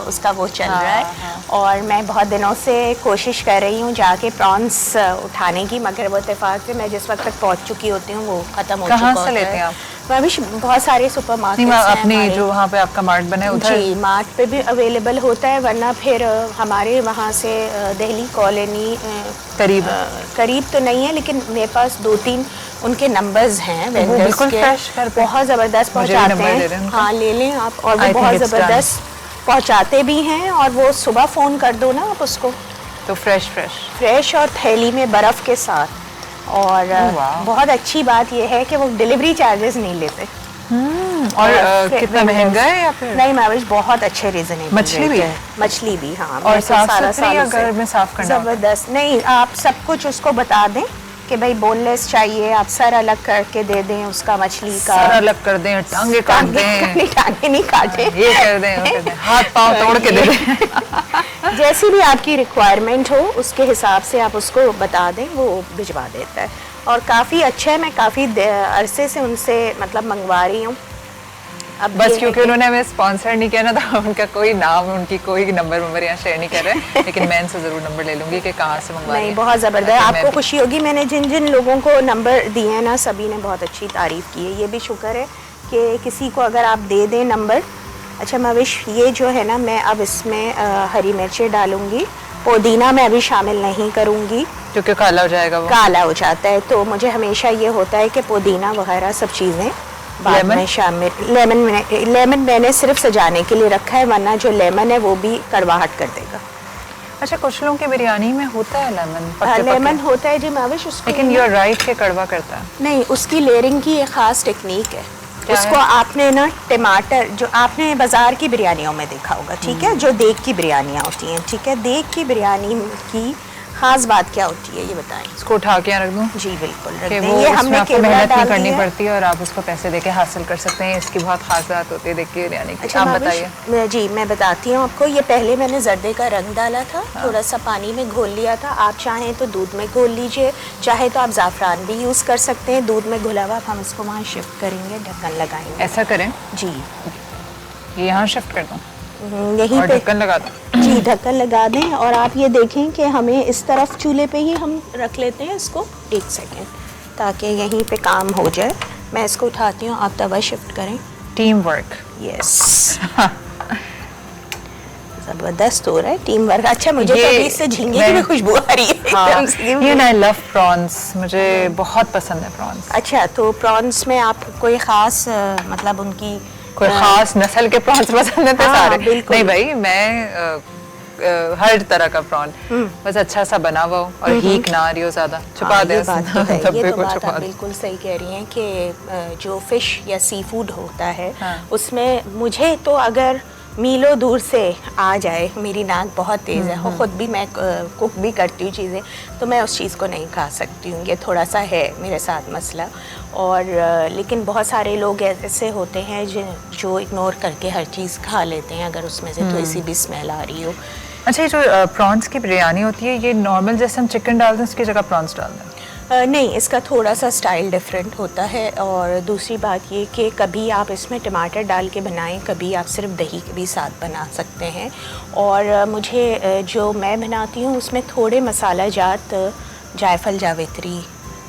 उसका वो चल रहा है। और मैं बहुत दिनों से कोशिश कर रही हूँ जाके प्रॉन्स उठाने की, मगर वो इत्तेफाक से मैं जिस वक्त तक पहुँच चुकी होती हूँ वो ख़त्म हो चुका होता है। कहाँ से लेते हैं आप? बहुत सारे सुपर मार्केट अपनी जो वहाँ पे आपका मार्ट बना है उधर? जी, मार्ट पे भी अवेलेबल होता है, वरना फिर हमारे वहाँ से दिल्ली कॉलोनी करीब तो नहीं है, लेकिन मेरे पास 2-3 उनके नंबर्स हैं वेंडर्स के, बहुत ज़बरदस्त पहुँचाते हैं। हाँ, ले लें आप। और वो बहुत ज़बरदस्त पहुँचाते भी हैं, और वो सुबह फ़ोन कर दो ना आप उसको तो फ्रेश और थैली में बर्फ़ के साथ। और बहुत अच्छी बात यह है कि वो डिलीवरी चार्जेस नहीं लेते। और कितना महंगा है या फिर? नहीं माविश, बहुत अच्छे रीजनेबल। मछली भी है? मछली भी, हाँ। और साफ सुथरी या घर में साफ करना? जबरदस्त। नहीं, आप सब कुछ उसको बता दें कि भाई बोनलेस चाहिए, आप सर अलग करके दे दें उसका, मछली का सर अलग कर दें, टांगे काट दें, टांगे नहीं काटे, ये कर दें, हाथ पाँव तोड़ के दे दें। जैसी भी आपकी रिक्वायरमेंट हो उसके हिसाब से आप उसको बता दें, वो भिजवा देता है। और काफ़ी अच्छा है, मैं काफ़ी अरसे से उनसे मतलब मंगवा रही हूँ। अब बस क्योंकि उन्होंने हमें स्पॉन्सर नहीं किया ना, तो उनका कोई नाम, उनकी कोई नंबर यहाँ शेयर नहीं कर रहे, लेकिन मैं इनसे ज़रूर नंबर ले लूँगी कि कहाँ से मंगवा। नहीं, बहुत ज़बरदस्त, आपको खुशी होगी। मैंने जिन जिन लोगों को नंबर दिए हैं ना, सभी ने बहुत अच्छी तारीफ़ की है। ये भी शुक्र है कि किसी को अगर आप दे दें नंबर। अच्छा माविश, ये जो है ना, मैं अब इसमें हरी मिर्चें डालूँगी, पुदीना मैं अभी शामिल नहीं करूँगी क्योंकि काला हो जाएगा, वो काला हो जाता है। तो मुझे हमेशा ये होता है कि पुदीना वगैरह सब चीज़ें बाद में शामिल। लेमन मैंने सिर्फ सजाने के लिए रखा है, वरना जो लेमन है वो भी कड़वाहट कर देगा। अच्छा, कुछ लोगों की बिरयानी में होता है लेमन? लेमन होता है जी माविश, उसको लेकिन यू आर राइट के कड़वा करता है। नहीं, उसकी लेयरिंग की एक ख़ास टेक्निक है। उसको आपने ना टमाटर, जो आपने बाज़ार की बिरयानियों में देखा होगा, ठीक है, जो देग की बिरयानियाँ होती हैं, ठीक है, देग की बिरयानी की खास बात क्या होती है ये बताएं। इसको उठा के रख दूं? जी बिल्कुल रख दें। ये हमने मेहनत नहीं करनी पड़ती है और आप उसको पैसे देके हासिल कर सकते हैं। इसकी बहुत खास बात होती है देख के बिरयानी की। अच्छा, आप बताइए। जी मैं बताती हूँ आपको। ये पहले मैंने जर्दे का रंग डाला था, थोड़ा सा पानी में घोल लिया था। आप चाहें तो दूध में घोल लीजिए, चाहे तो आप ज़ाफ़रान भी यूज़ कर सकते हैं। दूध में घुला हुआ हम इसको वहाँ शिफ्ट करेंगे, ढक्कन लगाएंगे। ऐसा करें जी, ये यहाँ शिफ्ट कर दूँ, यहीं पे ढक्कन लगा दूँ? जी, ढक्कन लगा दें। और आप ये देखें कि हमें इस तरफ चूल्हे पे ही हम रख लेते हैं इसको 1 सेकेंड, ताकि यहीं पे काम हो जाए। मैं इसको उठाती हूँ, आप तवा शिफ्ट करें। Team work. यस, ज़बरदस्त हो रहा है टीम वर्क। अच्छा, मुझे तो अभी इससे झींगे की भी खुशबू आ रही है। हाँ, आई लव प्रॉन्स, मुझे बहुत पसंद है प्रॉन्स। अच्छा, तो प्रॉन्स में आप कोई ख़ास मतलब उनकी कोई खास नस्ल के प्रॉन्स पसंद है? सारे बिल्कुल नहीं भाई, मैं हर तरह का प्रॉन, बस अच्छा सा बना हुआ हो और हीक ना आ रही हो ज़्यादा, छुपा दें ये बात तो है, डब्बे ये तो को बात छुपा आप दें। बिल्कुल सही कह रही हैं कि जो फ़िश या सी फूड होता है उसमें मुझे तो अगर मीलों दूर से आ जाए, मेरी नाक बहुत तेज़ है और ख़ुद भी मैं कुक भी करती हूँ चीज़ें, तो मैं उस चीज़ को नहीं खा सकती हूँ। ये थोड़ा सा है मेरे साथ मसला। और लेकिन बहुत सारे लोग ऐसे होते हैं जो इग्नोर करके हर चीज़ खा लेते हैं अगर उसमें से थोड़ी सी भी स्मेल आ रही हो। अच्छा, ये जो प्रॉन्स की बिरयानी होती है, ये नॉर्मल जैसे हम चिकन डालते हैं उसकी जगह प्रॉन्स डाल दें? नहीं, इसका थोड़ा सा स्टाइल डिफरेंट होता है। और दूसरी बात ये कि कभी आप इसमें टमाटर डाल के बनाएं, कभी आप सिर्फ दही के भी साथ बना सकते हैं। और मुझे जो मैं बनाती हूँ उसमें थोड़े मसाला जात, जायफल जावित्री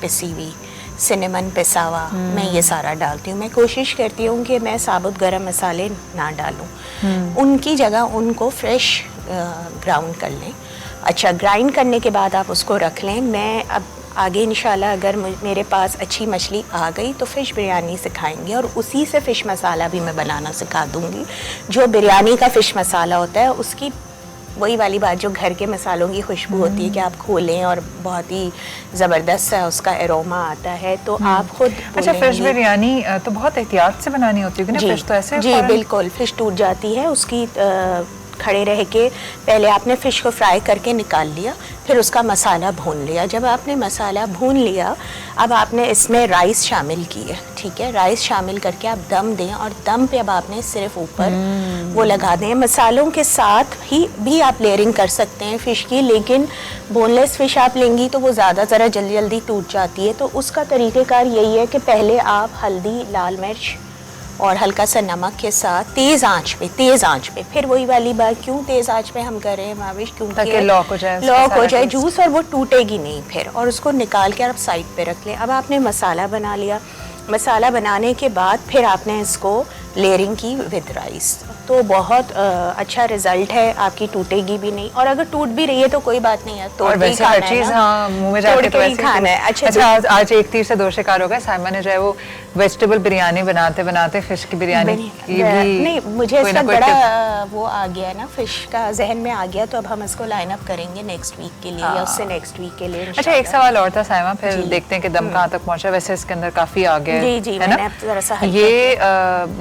पिसी हुई, सिनेमन पिसा हुआ, मैं ये सारा डालती हूँ। मैं कोशिश करती हूँ कि मैं साबुत गरम मसाले ना डालूँ, उनकी जगह उनको फ्रेश ग्राउंड कर लें। अच्छा, ग्राइंड करने के बाद आप उसको रख लें। मैं अब आगे इंशाल्लाह अगर मेरे पास अच्छी मछली आ गई तो फ़िश बिरयानी सिखाएंगे और उसी से फ़िश मसाला भी मैं बनाना सिखा दूँगी। जो बिरयानी का फ़िश मसाला होता है उसकी वही वाली बात, जो घर के मसालों की खुशबू होती है कि आप खोलें और बहुत ही ज़बरदस्त सा उसका एरोमा आता है, तो आप खुद अच्छा, फ़िश बिरयानी तो बहुत एहतियात से बनानी होती है ना? फ़िश तो ऐसे जी बिल्कुल, फ़िश टूट जाती है उसकी। खड़े रह के पहले आपने फ़िश को फ्राई करके निकाल लिया, फिर उसका मसाला भून लिया। जब आपने मसाला भून लिया, अब आपने इसमें राइस शामिल किए, ठीक है। राइस शामिल करके आप दम दें और दम पे अब आपने सिर्फ ऊपर वो लगा दें। मसालों के साथ ही भी आप लेयरिंग कर सकते हैं फ़िश की, लेकिन बोनलेस फ़िश आप लेंगी तो वो ज़रा जल्दी जल्दी टूट जाती है। तो उसका तरीक़ेकार यही है कि पहले आप हल्दी, लाल मिर्च और हल्का सा नमक के साथ तेज़ आंच पे, फिर वही वाली बात, क्यों तेज़ आंच पे हम कर रहे हैं माविश, क्योंकि ताकि लॉक हो जाए जूस और वो टूटेगी नहीं फिर। और उसको निकाल के आप साइड पे रख लें। अब आपने मसाला बना लिया। मसाला बनाने के बाद फिर आपने इसको लेयरिंग की विद राइस, तो बहुत अच्छा रिजल्ट है, आपकी टूटेगी भी नहीं। और अगर टूट भी रही है तो कोई बात नहीं है, और वैसे हर चीज़ हाँ मुंह में जाके तो वैसे खाना है। अच्छा, आज एक तीर से दो शिकार हो गए। साइमा ने जो है वो वेजिटेबल बिरयानी बनाते बनाते फिश की बिरयानी की भी नहीं, मुझे इसका बड़ा वो आ गया ना, फिश का जहन में आ गया, तो अब हम इसको लाइन अप करेंगे नेक्स्ट वीक के लिए या उससे नेक्स्ट वीक के लिए। अच्छा, एक सवाल और था साइमा, फिर देखते हैं कि दम कहाँ तक पहुंचा। वैसे इसके अंदर काफी आ गया जी, है ना? ये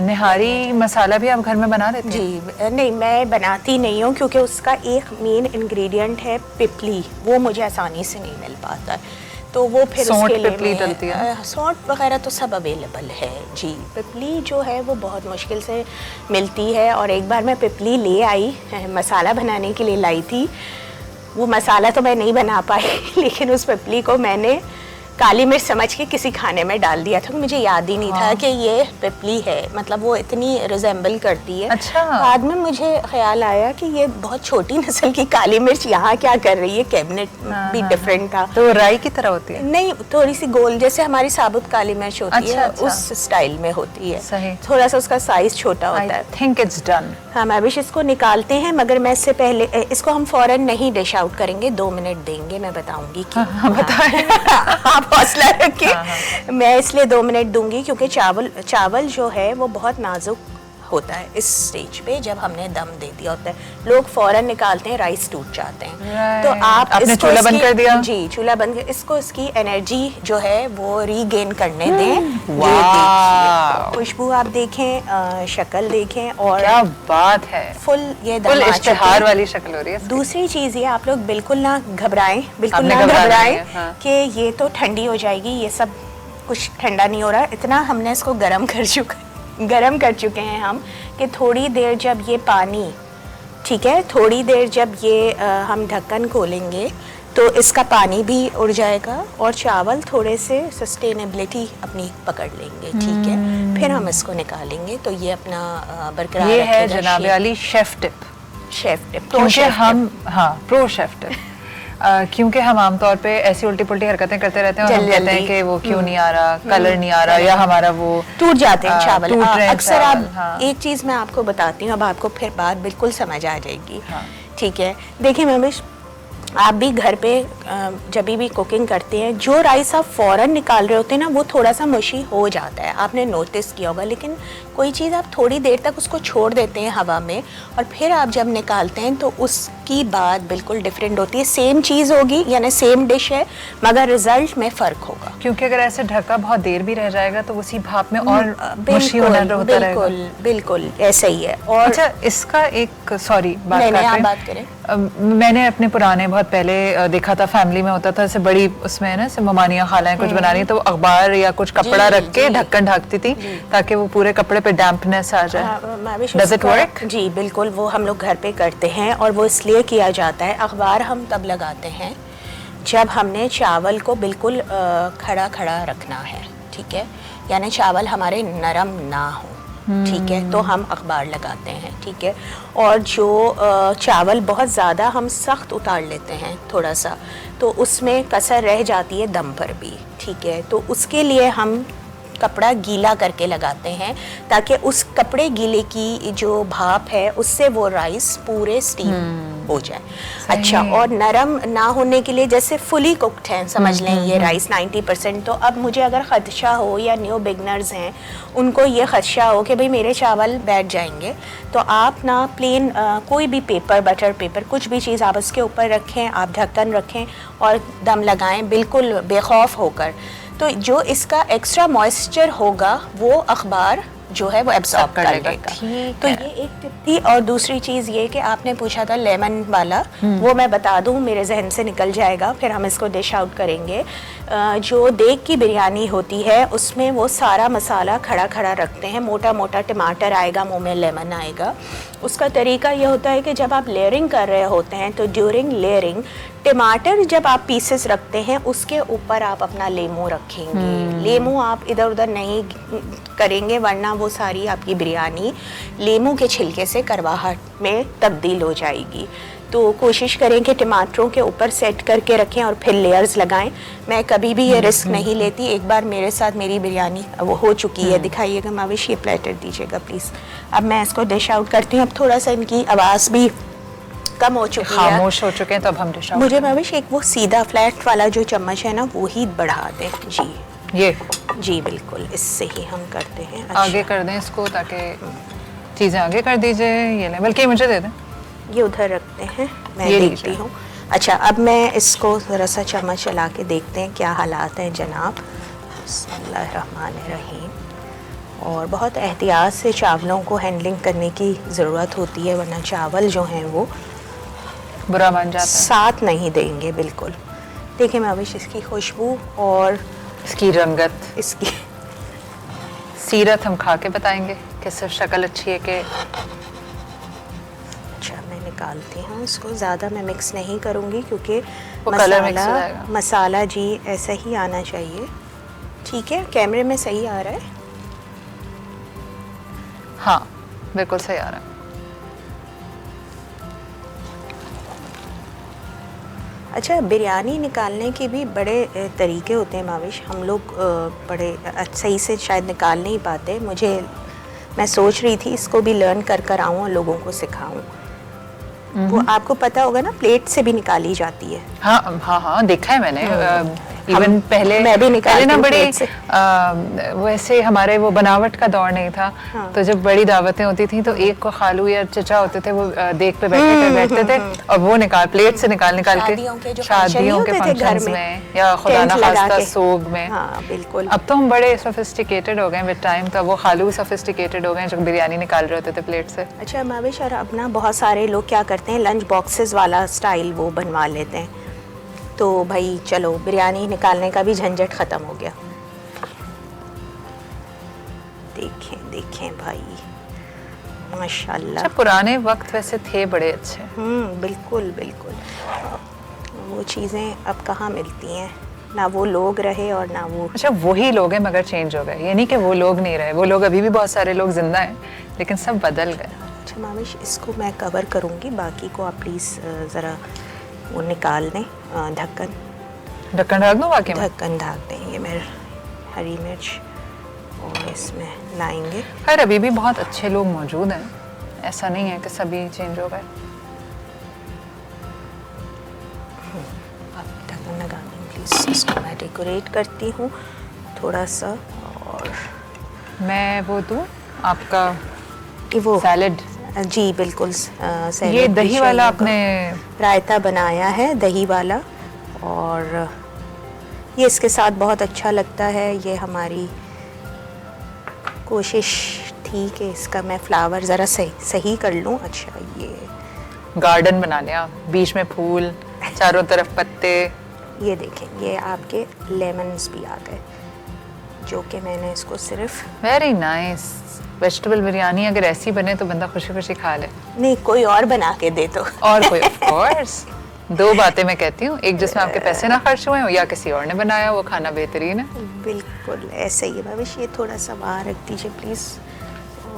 निहारी मसाला भी आप घर में बना लेते हैं? जी नहीं, मैं बनाती नहीं हूँ क्योंकि उसका एक मेन इंग्रेडिएंट है पिपली, वो मुझे आसानी से नहीं मिल पाता है, तो वो फिर उसके लिए पिपली डलती है। सौंठ वगैरह तो सब अवेलेबल है जी। पिपली जो है वो बहुत मुश्किल से मिलती है। और एक बार मैं पिपली ले आई, मसाला बनाने के लिए लाई थी। वो मसाला तो मैं नहीं बना पाई लेकिन उस पिपली को मैंने काली मिर्च समझ के किसी खाने में डाल दिया था। मुझे याद ही नहीं था कि ये पिपली है, मतलब वो इतनी रिजेंबल करती है। अच्छा। बाद में मुझे ख्याल आया कि ये बहुत छोटी नस्ल की काली मिर्च यहाँ क्या कर रही है, कैबिनेट भी डिफरेंट था। तो राई की तरह होती है? नहीं, थोड़ी सी गोल, जैसे हमारी साबुत काली मिर्च होती है, उस स्टाइल में होती है। सही। थोड़ा सा उसका साइज छोटा होता है। Think it's done. हाँ, मैं भी इसको निकालते हैं, मगर मैं इससे पहले इसको हम फौरन नहीं डिश आउट करेंगे, 2 मिनट देंगे, मैं बताऊंगी कि आप हौसला रखिए। मैं इसलिए 2 मिनट दूंगी क्योंकि चावल जो है वो बहुत नाजुक होता है इस स्टेज पे, जब हमने दम दे दिया होता है। लोग फौरन निकालते हैं, राइस टूट जाते हैं। तो आप आपने चूल्हा बंद कर दिया? जी, चूल्हा बंद कर, इसको इसकी एनर्जी जो है वो रीगेन करने दें। खुशबू आप देखें, शक्ल देखें, और क्या बात है, फुल ये फुल इश्तिहार वाली शक्ल हो रही है। दूसरी चीज़ ये, आप लोग बिल्कुल ना घबराएं, बिल्कुल ना घबराएं कि ये तो ठंडी हो जाएगी, ये सब कुछ ठंडा नहीं हो रहा। इतना हमने इसको गरम कर चुके हैं हम कि थोड़ी देर जब ये पानी, ठीक है, थोड़ी देर जब ये हम ढक्कन खोलेंगे तो इसका पानी भी उड़ जाएगा और चावल थोड़े से सस्टेनेबिलिटी अपनी पकड़ लेंगे, ठीक है। फिर हम इसको निकालेंगे तो ये अपना बरकरार ये है जनाब अली शेफ टिप, क्योंकि हम प्रो शेफ टिप क्योंकि हम आमतौर पे ऐसी उल्टी पुल्टी हरकतें करते रहते हैं और हम कहते हैं कि वो क्यों नहीं आ रहा, कलर नहीं आ रहा, या हमारा वो टूट जाते हैं चावल। अक्सर आप हाँ। एक चीज़ मैं आपको बताती हूँ, अब आपको फिर बात बिल्कुल समझ आ जाएगी। ठीक है, देखिए ममिश, आप भी घर पे जब भी कुकिंग करते हैं, जो राइस आप फ़ौरन निकाल रहे होते हैं ना, वो थोड़ा सा मुशी हो जाता है, आपने नोटिस किया होगा। लेकिन कोई चीज़ आप थोड़ी देर तक उसको छोड़ देते हैं हवा में, और फिर आप जब निकालते हैं तो उसकी बात बिल्कुल डिफरेंट होती है। सेम चीज़ होगी, यानी सेम डिश है, मगर रिजल्ट में फ़र्क होगा। क्योंकि अगर ऐसे ढका बहुत देर भी रह जाएगा तो उसी भाप में और मुशी होना होता रहेगा। बिल्कुल बिल्कुल ऐसा ही है। और अच्छा, इसका एक सॉरी बात नहीं, आप काट बात करें। मैंने अपने पुराने बहुत पहले देखा था, फैमिली में होता था ऐसे बड़ी, उसमें ना ऐसे ममानियाँ खालाएं कुछ बना रही तो वो अखबार या कुछ कपड़ा रख के ढक्कन ढकती थी ताकि वो पूरे कपड़े पे डैम्पनेस आ जाए। Does it work? जी बिल्कुल, वो हम लोग घर पे करते हैं, और वो इसलिए किया जाता है। अखबार हम तब लगाते हैं जब हमने चावल को बिल्कुल खड़ा खड़ा रखना है, ठीक है, यानी चावल हमारे नरम ना हो, ठीक है, तो हम अखबार लगाते हैं, ठीक है। और जो चावल बहुत ज़्यादा हम सख्त उतार लेते हैं थोड़ा सा, तो उसमें कसर रह जाती है दम पर भी, ठीक है, तो उसके लिए हम कपड़ा गीला करके लगाते हैं ताकि उस कपड़े गीले की जो भाप है उससे वो राइस पूरे स्टीम हो जाए। अच्छा, और नरम ना होने के लिए, जैसे फुली कुक्ड हैं समझ लें ये राइस 90%, तो अब मुझे अगर ख़दशा हो या न्यू बिगनर्स हैं उनको ये ख़दशा हो कि भाई मेरे चावल बैठ जाएंगे, तो आप ना प्लेन कोई भी पेपर, बटर पेपर, कुछ भी चीज़ आप उसके ऊपर रखें, आप ढक्कन रखें और दम लगाएं बिल्कुल बेखौफ होकर। तो जो इसका एक्स्ट्रा मॉइस्चर होगा वो अखबार जो है वो एब्सॉर्ब कर लेगा। तो ये एक टिप थी। और दूसरी चीज़ ये कि आपने पूछा था लेमन वाला, वो मैं बता दूं, मेरे जहन से निकल जाएगा, फिर हम इसको डिश आउट करेंगे। जो देग की बिरयानी होती है उसमें वो सारा मसाला खड़ा खड़ा रखते हैं, मोटा मोटा टमाटर आएगा, मुंह में लेमन आएगा। उसका तरीका ये होता है कि जब आप लेयरिंग कर रहे होते हैं तो ड्यूरिंग लेयरिंग टमाटर जब आप पीसेस रखते हैं उसके ऊपर आप अपना लेमू रखेंगे। लेमू आप इधर उधर नहीं करेंगे वरना वो सारी आपकी बिरयानी लेमू के छिलके से करवाहट में तब्दील हो जाएगी। तो कोशिश करें कि टमाटरों के ऊपर सेट करके रखें और फिर लेयर्स लगाएं। मैं कभी भी ये रिस्क नहीं लेती। एक बार मेरे साथ मेरी बिरयानी वो हो चुकी है। दिखाइएगा माविश, ये प्लेटर दीजिएगा प्लीज़। अब मैं इसको डिश आउट करती हूँ। अब थोड़ा सा इनकी आवाज़ भी कम हो चुकी है, खामोश हो चुके हैं, तो अब हम डिश आउट। मुझे माविश एक वो सीधा फ्लैट वाला जो चम्मच है ना वो ही बढ़ा दें जी। ये जी बिल्कुल, इससे ही हम करते हैं। अच्छा। आगे कर दें इसको ताकि चीज़ें आगे कर दीजिए। ये ले, बल्कि मुझे दे दें, ये उधर रखते हैं, मैं ये देखती हूँ। अच्छा, अब मैं इसको ज़रा सा चम्मच चला के देखते हैं क्या हालात हैं जनाब। बिस्मिल्लाहिर्रहमानिर्रहीम। और बहुत एहतियात से चावलों को हैंडलिंग करने की ज़रूरत होती है वरना चावल जो हैं वो बुरा बन जाता है, साथ नहीं देंगे बिल्कुल। देखिए माविश, इसकी खुशबू और इसकी रंगत, इसकी सीरत हम खा के बताएंगे कि सिर्फ शक्ल अच्छी है कि। अच्छा, मैं निकालती हूँ इसको। ज़्यादा मैं मिक्स नहीं करूँगी क्योंकि वो कलर मिक्स हो जाएगा। मसाला जी ऐसा ही आना चाहिए। ठीक है, कैमरे में सही आ रहा है? हाँ बिल्कुल सही आ रहा है। अच्छा, बिरयानी निकालने के भी बड़े तरीके होते हैं माविश। हम लोग बड़े सही से शायद निकाल नहीं पाते। मैं सोच रही थी इसको भी लर्न कर आऊँ और लोगों को सिखाऊं। वो आपको पता होगा ना, प्लेट से भी निकाली जाती है। हाँ हाँ हाँ, देखा है मैंने। इवन पहले मैं भी पहले ना बड़ी प्लेट से। वैसे हमारे वो बनावट का दौर नहीं था। हाँ। तो जब बड़ी दावतें होती थी तो एक को खालू या चचा होते थे, वो देख पे बैठते थे और वो प्लेट से निकाल के शादियों के फंक्शंस में या खुदा ना खास्ता सोग में। हाँ बिल्कुल। अब तो हम बड़े सोफिस्टिकेटेड हो गए विद टाइम, तो वो खालू सोफिस्टिकेटेड हो गए जो बिरयानी निकाल रहे होते थे प्लेट से। अच्छा माविश, और अब ना बहुत सारे लोग क्या करते हैं, लंच बॉक्सेस वाला स्टाइल वो बनवा लेते हैं। तो भाई चलो, बिरयानी निकालने का भी झंझट ख़त्म हो गया। देखें देखें भाई, माशाल्लाह। अच्छा, पुराने वक्त वैसे थे बड़े अच्छे। बिल्कुल बिल्कुल। वो चीज़ें अब कहाँ मिलती हैं, ना वो लोग रहे और ना वो। अच्छा, वही लोग हैं मगर चेंज हो गए। ये नहीं कि वो लोग नहीं रहे, वो लोग अभी भी बहुत सारे लोग जिंदा हैं लेकिन सब बदल गए। अच्छा माविश, इसको मैं कवर करूँगी, बाकी को आप प्लीज़ ज़रा वो निकाल दें। ढक्कन ढक दूँ बाकी में? ढक्कन ढक दें। ये मेरे हरी मिर्च और इसमें लाएंगे। खैर अभी भी बहुत अच्छे लोग मौजूद हैं, ऐसा नहीं है कि सभी चेंज हो गए। डेकोरेट करती हूँ थोड़ा सा। और मैं वो दूँ आपका वो सैलड। जी बिल्कुल, सैलेड ये भी दही वाला चाहिए आपने होगा। रायता बनाया है दही वाला, और ये इसके साथ बहुत अच्छा लगता है। ये हमारी कोशिश थी कि इसका मैं फ्लावर ज़रा सही कर लूँ। अच्छा, ये गार्डन बना लिया, बीच में फूल, चारों तरफ पत्ते। ये देखें, ये आपके लेमन्स भी आ गए, जो कि मैंने इसको सिर्फ वेरी नाइस। वेजिटेबल बिरयानी अगर ऐसी बने तो बंदा खुशी खुशी खा ले। नहीं, कोई और बना के दे तो। और कोई ऑफ कोर्स। दो बातें मैं कहती हूँ, एक जिसमें आपके पैसे ना खर्च हुए हो या किसी और ने बनाया वो खाना बेहतरीन है। बिल्कुल ऐसे ही है भविश। ये थोड़ा सा बाहर रख दीजिए प्लीज़।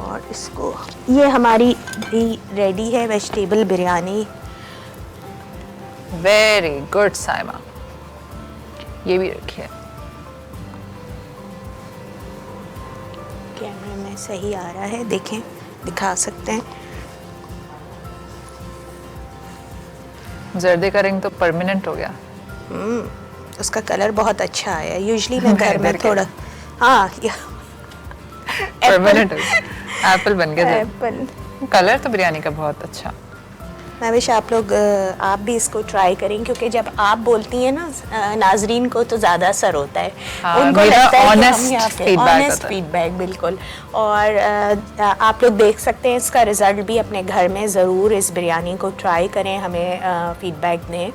और इसको, ये हमारी भी रेडी है vegetable biryani. Very good Saima, ये भी रखिए। कैमरे में सही आ रहा है, देखें, दिखा सकते हैं। जर्दे का रंग तो परमानेंट हो गया। उसका कलर बहुत अच्छा आया। यूजुअली मैं घर में थोड़ा, हाँ, परमानेंट हो गया, एप्पल बन गया। एप्पल कलर तो बिरयानी का बहुत अच्छा। मैं विश आप लोग आप भी इसको ट्राई करें, क्योंकि जब आप बोलती हैं ना नाजरीन को तो ज़्यादा असर होता है। हाँ, उनको मेरा लगता है कि हम honest यहाँ पे feedback ऑनेस्ट होता है। फीडबैक, बिल्कुल। और आप लोग देख सकते हैं इसका रिज़ल्ट भी अपने घर में। ज़रूर इस बिरयानी को ट्राई करें, हमें फीडबैक दें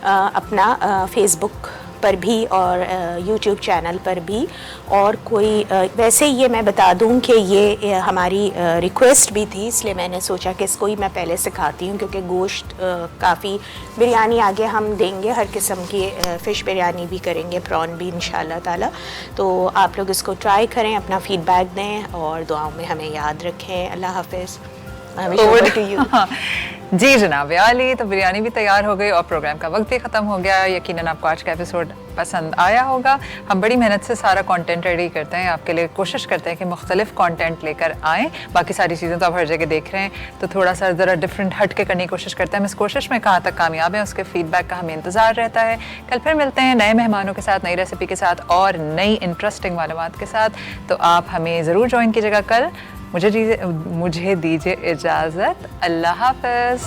अपना फेसबुक पर भी और यूट्यूब चैनल पर भी। और कोई वैसे ये मैं बता दूं कि ये हमारी रिक्वेस्ट भी थी, इसलिए मैंने सोचा कि इसको ही मैं पहले सिखाती हूँ, क्योंकि गोश्त काफ़ी, बिरयानी आगे हम देंगे, हर किस्म की फ़िश बिरयानी भी करेंगे, प्रॉन भी इंशाल्लाह ताला। तो आप लोग इसको ट्राई करें, अपना फ़ीडबैक दें और दुआओं में हमें याद रखें। अल्लाह हाफ़िज़। जी जनाब आली, तो बिरयानी भी तैयार हो गई और प्रोग्राम का वक्त भी ख़त्म हो गया। यकीनन आपको आज का एपिसोड पसंद आया होगा। हम बड़ी मेहनत से सारा कंटेंट रेडी करते हैं आपके लिए, कोशिश करते हैं कि मुख्तलिफ कंटेंट लेकर आएँ। बाकी सारी चीज़ें तो आप हर जगह देख रहे हैं, तो थोड़ा सा ज़रा डिफरेंट हट के करने की कोशिश करते हैं। हम इस कोशिश में कहाँ तक कामयाब हैं उसके फीडबैक का हमें इंतज़ार रहता है। कल फिर मिलते हैं नए मेहमानों के साथ, नई रेसिपी के साथ और नई इंटरेस्टिंग मालूमात के साथ। तो आप हमें ज़रूर ज्वाइन कीजिएगा कल। मुझे दीजिए इजाज़त। अल्लाह हाफ़िज़।